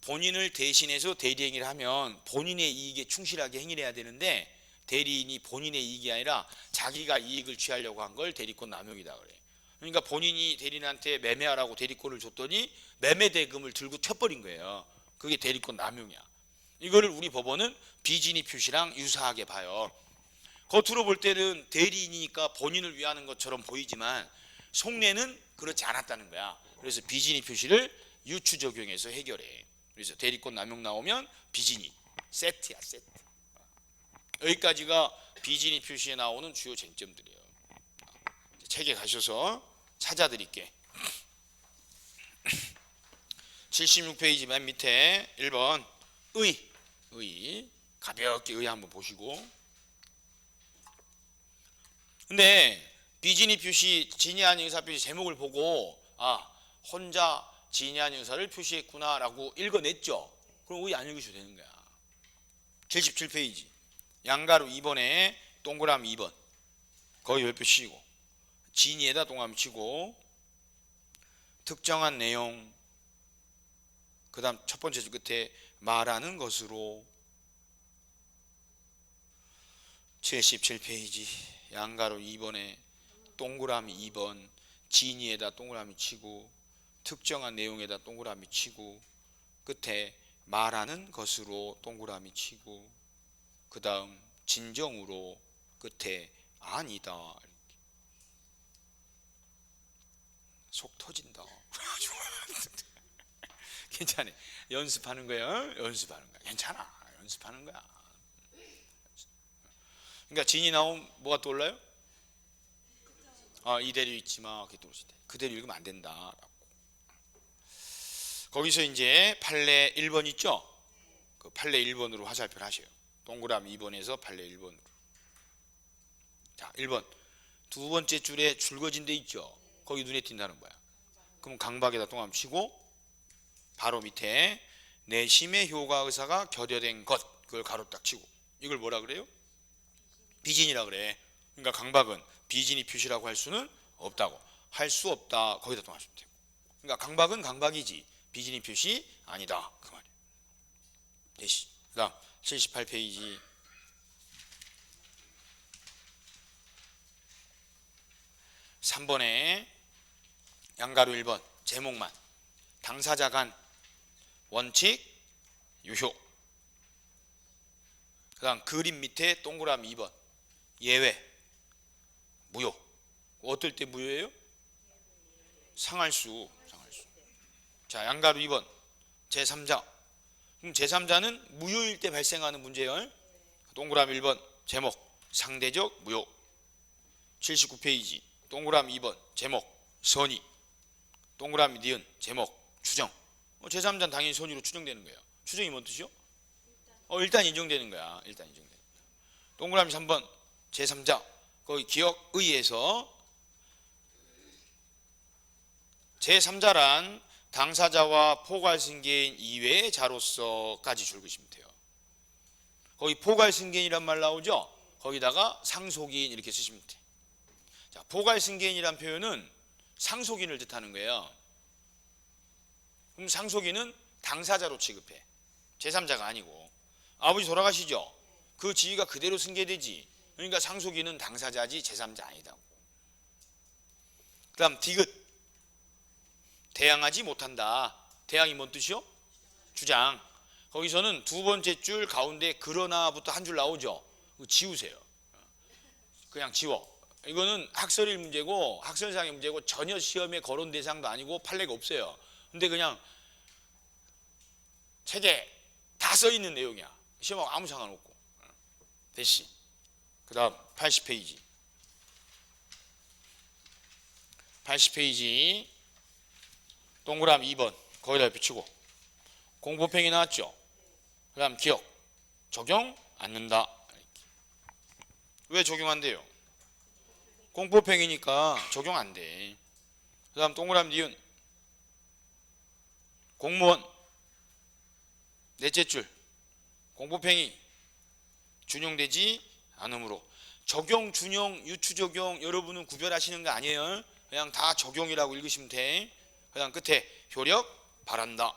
본인을 대신해서 대리 행위를 하면 본인의 이익에 충실하게 행위를 해야 되는데, 대리인이 본인의 이익이 아니라 자기가 이익을 취하려고 한 걸 대리권 남용이다 그래. 그러니까 본인이 대리인한테 매매하라고 대리권을 줬더니 매매 대금을 들고 튀어버린 거예요. 그게 대리권 남용이야. 이거를 우리 법원은 비진이 표시랑 유사하게 봐요. 겉으로 볼 때는 대리인이니까 본인을 위하는 것처럼 보이지만 속내는 그렇지 않았다는 거야. 그래서 비진이 표시를 유추 적용해서 해결해. 그래서 대리권 남용 나오면 비진이 세트야, 세트. 여기까지가 비진이 표시에 나오는 주요 쟁점들이에요. 책에 가셔서 찾아드릴게. 76페이지 맨 밑에 1번 의 가볍게 의 한번 보시고. 근데 비진이 표시 진이한 의사 표시 제목을 보고 혼자 진이한 의사를 표시했구나 라고 읽어냈죠. 그럼 의 안 읽으셔도 되는 거야. 77페이지 양가로 2번에 동그라미 2번 거기 별표 치고 진이에다 동그라미 치고 특정한 내용 그 다음 첫 번째 줄 끝에 말하는 것으로. 77페이지 양가로 2번에 동그라미 2번 진이에다 동그라미 치고 특정한 내용에다 동그라미 치고 끝에 말하는 것으로 동그라미 치고 그 다음 진정으로 끝에 아니다. 속 터진다. 괜찮아. 연습하는 거예요. 연습하는 거야. 괜찮아. 연습하는 거야. 그러니까 진이 나오면 뭐가 떠올라요? 이대로 읽지 마. 그대로 읽으면 안 된다. 거기서 이제 판례 1번 있죠? 그 판례 1번으로 화살표를 하셔요. 동그라미 2번에서 판례 1번으로. 자, 1번. 두 번째 줄에 줄거진 데 있죠? 거기 눈에 띈다는 거야. 그럼 강박에다 동그라미 치고 바로 밑에 내심의 효과 의사가 결여된 것 그걸 가로 딱 치고 이걸 뭐라 그래요? 비진이라 그래. 그러니까 강박은 비진이 표시라고 할 수는 없다고. 할 수 없다. 거기다 동그라미 치면 되고. 그러니까 강박은 강박이지 비진이 표시 아니다. 그 말이에요. 대시. 그 다음 78페이지 3번에 양가로 1번 제목만 당사자 간 원칙 유효. 그 다음 그림 밑에 동그라미 2번 예외 무효. 어떨 때 무효예요? 상할수. 자, 양가로 2번 제3자. 그럼 제3자는 무효일 때 발생하는 문제예요. 동그라미 1번 제목 상대적 무효. 79페이지 동그라미 2번 제목 선의. 동그라미 니은 제목 추정. 제3자는 당연히 선의로 추정되는 거예요. 추정이 뭔 뜻이요? 일단 인정되는 거야. 일단 인정되는 거야. 동그라미 3번 제3자 거기 기억 의에서 제3자란 당사자와 포괄승계인 이외의 자로서까지 줄그시면 돼요. 거기 포괄승계인이란 말 나오죠? 거기다가 상속인 이렇게 쓰시면 돼요. 자, 포괄승계인이란 표현은 상속인을 뜻하는 거예요. 그럼 상속인은 당사자로 취급해. 제3자가 아니고. 아버지 돌아가시죠? 그 지위가 그대로 승계되지. 그러니까 상속인은 당사자지 제3자 아니다고. 그 다음 디귿 대항하지 못한다. 대항이 뭔 뜻이요? 주장. 거기서는 두 번째 줄 가운데 그러나부터 한 줄 나오죠? 지우세요. 그냥 지워. 이거는 학설일 문제고 학설상의 문제고 전혀 시험에 거론 대상도 아니고 판례가 없어요. 근데 그냥 책에 다 써있는 내용이야. 시험하고 아무 상관없고. 대시. 그 다음 80페이지 동그라미 2번 거기다 붙이고 공법행위 나왔죠? 그 다음 기억 적용 않는다. 왜 적용 안 돼요? 공법행위니까 적용 안 돼. 그 다음 동그라미 니은 공무원 넷째 줄 공법행위 준용되지 않으므로. 적용, 준용, 유추적용 여러분은 구별하시는 거 아니에요. 그냥 다 적용이라고 읽으시면 돼. 그 다음 끝에 효력 바란다.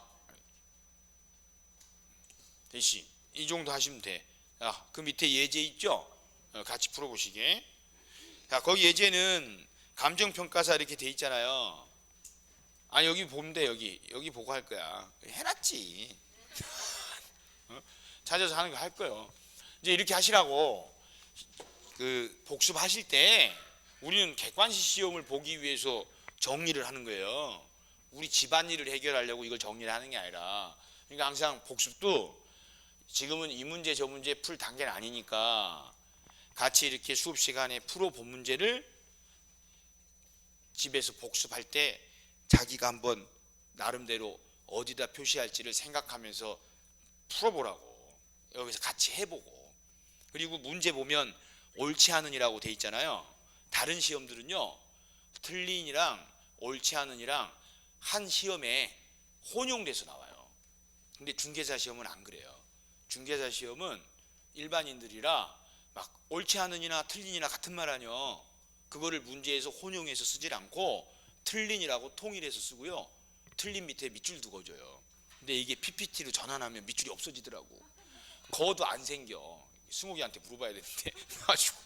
대시 이 정도 하시면 돼. 그 밑에 예제 있죠? 같이 풀어보시게. 자, 거기 예제는 감정평가사 이렇게 돼 있잖아요. 아니 여기 보면 돼. 여기 보고 할 거야. 해놨지. 찾아서 하는 거 할 거예요. 이제 이렇게 하시라고. 그 복습하실 때 우리는 객관식 시험을 보기 위해서 정리를 하는 거예요. 우리 집안일을 해결하려고 이걸 정리를 하는 게 아니라, 그러니까 항상 복습도 지금은 이 문제 저 문제 풀 단계는 아니니까 같이 이렇게 수업 시간에 풀어본 문제를 집에서 복습할 때 자기가 한번 나름대로 어디다 표시할지를 생각하면서 풀어보라고. 여기서 같이 해보고. 그리고 문제 보면 옳지 않은이라고 돼 있잖아요. 다른 시험들은요, 틀린이랑 옳지 않은이랑 한 시험에 혼용돼서 나와요. 근데 중개사 시험은 안 그래요. 중개사 시험은 일반인들이라 막 옳지 않은이나 틀린이나 같은 말 아니요. 그거를 문제에서 혼용해서 쓰질 않고 틀린이라고 통일해서 쓰고요. 틀린 밑에 밑줄 두어줘요. 근데 이게 PPT로 전환하면 밑줄이 없어지더라고. 거도 안 생겨. 승욱이한테 물어봐야 되는데 가지고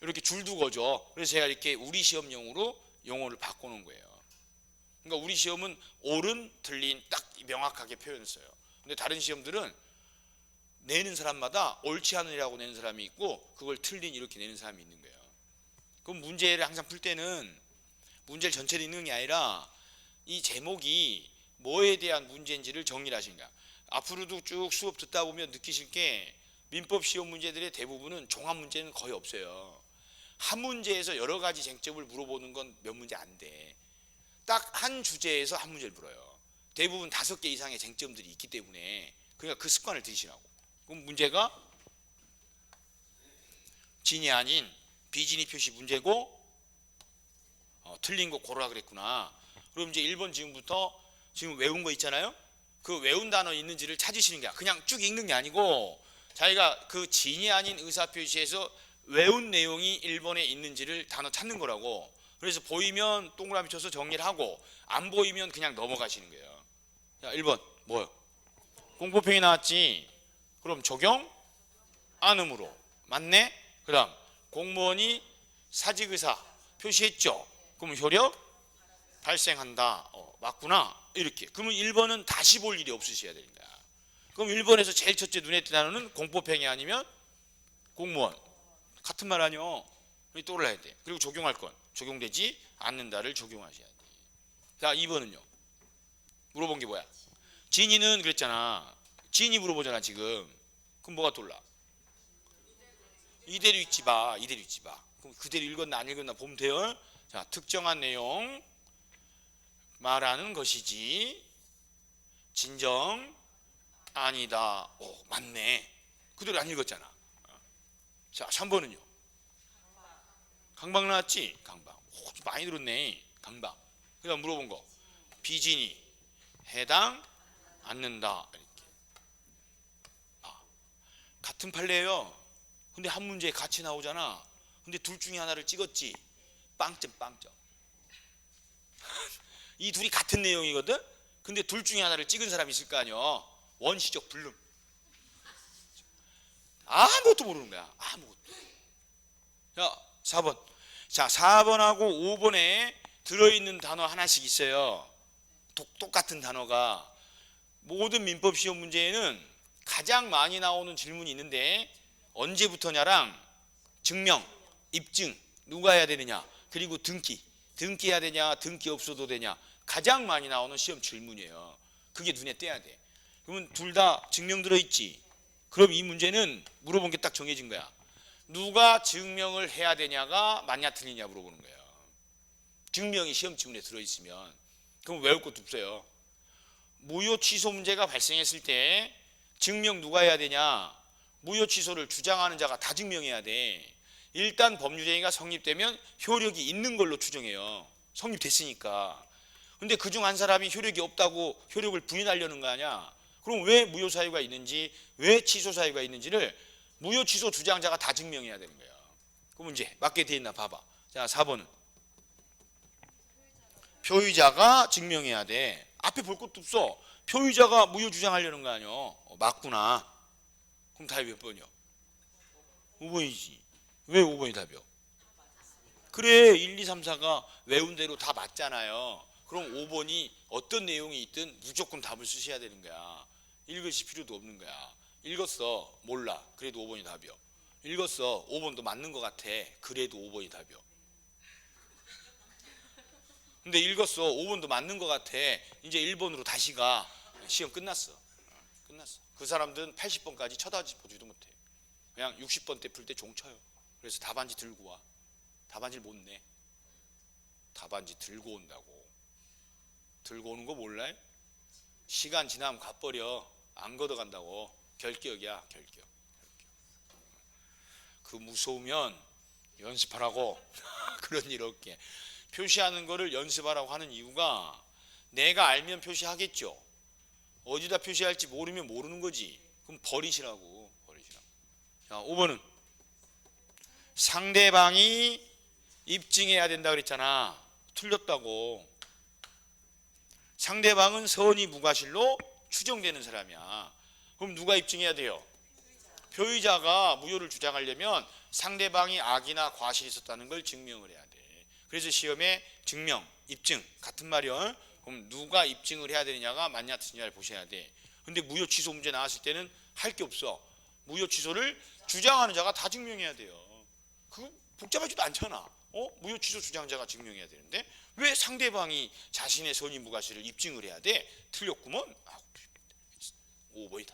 이렇게 줄 두어줘. 그래서 제가 이렇게 우리 시험용으로 용어를 바꿔놓은 거예요. 그러니까 우리 시험은 옳은 틀린 딱 명확하게 표현을 써요. 근데 다른 시험들은 내는 사람마다 옳지 않으라고 내는 사람이 있고 그걸 틀린 이렇게 내는 사람이 있는 거예요. 그럼 문제를 항상 풀 때는 문제를 전체를 읽는 게 아니라 이 제목이 뭐에 대한 문제인지를 정리를 하시는 거야. 앞으로도 쭉 수업 듣다 보면 느끼실 게 민법 시험 문제들의 대부분은 종합 문제는 거의 없어요. 한 문제에서 여러 가지 쟁점을 물어보는 건 몇 문제 안 돼. 딱 한 주제에서 한 문제를 물어요. 대부분 5개 이상의 쟁점들이 있기 때문에 그러니까 그 습관을 들이시라고. 그럼 문제가 진이 아닌 비진이 표시 문제고 틀린 거 고르라 그랬구나. 그럼 이제 1번 지금부터 지금 외운 거 있잖아요. 그 외운 단어 있는지를 찾으시는 거야. 그냥 쭉 읽는 게 아니고 자기가 그 진이 아닌 의사표시에서 외운 내용이 1번에 있는지를 단어 찾는 거라고. 그래서 보이면 동그라미 쳐서 정리를 하고 안 보이면 그냥 넘어가시는 거예요. 자, 1번 뭐요? 공포평이 나왔지. 그럼 적용 안음으로 맞네. 그 다음 공무원이 사직의사 표시했죠. 그럼 효력 발생한다. 맞구나. 이렇게. 그러면 1번은 다시 볼 일이 없으셔야 됩니다. 그럼 1번에서 제일 첫째 눈에 띄는 단어는 공포평이 아니면 공무원. 같은 말 아니요. 또 올라야 돼. 그리고 적용할 건 적용되지 않는다를 적용하셔야 돼. 자, 2번은요. 물어본 게 뭐야? 진이는 그랬잖아. 진이 물어보잖아 지금. 그럼 뭐가 떠올라? 이대로 읽지 마. 이대로 읽지 마. 그럼 그대로 읽었나 안 읽었나 보면 돼요. 자, 특정한 내용 말하는 것이지 진정 아니다. 맞네. 그대로 안 읽었잖아. 자, 3번은요. 강박 나왔지? 강박. 많이 들었네. 강박. 그 다음 물어본 거. 비진이 해당 않는다. 이렇게. 같은 판례예요. 근데 한 문제에 같이 나오잖아. 근데 둘 중에 하나를 찍었지. 빵점 빵점. 이 둘이 같은 내용이거든. 근데 둘 중에 하나를 찍은 사람이 있을 거 아니야. 원시적 불능. 아무것도 모르는 거야. 아무것도. 자, 4번. 자, 4번하고 5번에 들어있는 단어 하나씩 있어요. 똑같은 단어가. 모든 민법 시험 문제에는 가장 많이 나오는 질문이 있는데 언제부터냐랑 증명, 입증 누가 해야 되느냐, 그리고 등기 해야 되냐, 등기 없어도 되냐, 가장 많이 나오는 시험 질문이에요. 그게 눈에 띄어야 돼. 그러면 둘 다 증명 들어있지. 그럼 이 문제는 물어본 게 딱 정해진 거야. 누가 증명을 해야 되냐가 맞냐 틀리냐 물어보는 거예요. 증명이 시험 지문에 들어있으면. 그럼 외울 것도 없어요. 무효 취소 문제가 발생했을 때 증명 누가 해야 되냐, 무효 취소를 주장하는 자가 다 증명해야 돼. 일단 법률행위가 성립되면 효력이 있는 걸로 추정해요. 성립됐으니까. 근데 그중 한 사람이 효력이 없다고 효력을 부인하려는 거 아니야. 그럼 왜 무효 사유가 있는지, 왜 취소 사유가 있는지를 무효 취소 주장자가 다 증명해야 되는 거야. 그 문제 맞게 돼 있나 봐봐. 자, 4번은 표의자가 증명해야 돼. 앞에 볼 것도 없어. 표의자가 무효 주장하려는 거 아니야. 맞구나. 그럼 답이 몇 번이요? 5번이지. 왜 5번이 답이요? 그래, 1, 2, 3, 4가 외운 대로 다 맞잖아요. 그럼 5번이 어떤 내용이 있든 무조건 답을 쓰셔야 되는 거야. 읽으실 필요도 없는 거야. 읽었어. 몰라. 그래도 5번이 답이요. 읽었어. 5번도 맞는 것 같아. 그래도 5번이 답이요. 근데 읽었어. 5번도 맞는 것 같아. 이제 1번으로 다시 가. 시험 끝났어. 끝났어. 그 사람들은 80번까지 쳐다보지도 못해. 그냥 60번 때 풀 때 종쳐요. 그래서 답안지 들고 와. 답안지를 못 내. 답안지 들고 온다고. 들고 오는 거 몰라요? 시간 지나면 가버려. 안 걷어간다고. 결격이야. 결격. 그 무서우면 연습하라고. 그런 일 없게. 표시하는 거를 연습하라고 하는 이유가 내가 알면 표시하겠죠. 어디다 표시할지 모르면 모르는 거지. 그럼 버리시라고. 버리시라고. 자, 5번은 상대방이 입증해야 된다 그랬잖아. 틀렸다고. 상대방은 선의 무과실로 추정되는 사람이야. 그럼 누가 입증해야 돼요? 표의자가 무효를 주장하려면 상대방이 악이나 과실이 있었다는 걸 증명을 해야 돼. 그래서 시험에 증명, 입증 같은 말이요. 그럼 누가 입증을 해야 되느냐가 맞냐 틀리냐를 보셔야 돼. 근데 무효 취소 문제 나왔을 때는 할 게 없어. 무효 취소를 주장하는 자가 다 증명해야 돼요. 그거 복잡하지도 않잖아. 무효 취소 주장자가 증명해야 되는데 왜 상대방이 자신의 선의 무과실을 입증을 해야 돼? 틀렸구먼. 5번이다.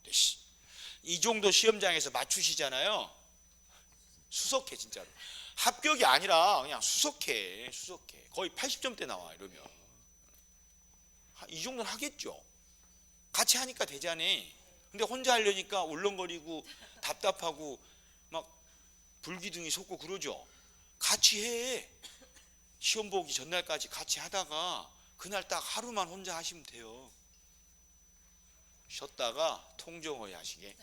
됐어. 이 정도 시험장에서 맞추시잖아요. 수석해 진짜로. 합격이 아니라 그냥 수석해. 수석해. 거의 80점대 나와 이러면. 이 정도는 하겠죠. 같이 하니까 되잖아. 근데 혼자 하려니까 울렁거리고 답답하고 막 불기둥이 솟고 그러죠. 같이 해. 시험 보기 전날까지 같이 하다가 그날 딱 하루만 혼자 하시면 돼요. 쉬었다가 통정허위 하시게.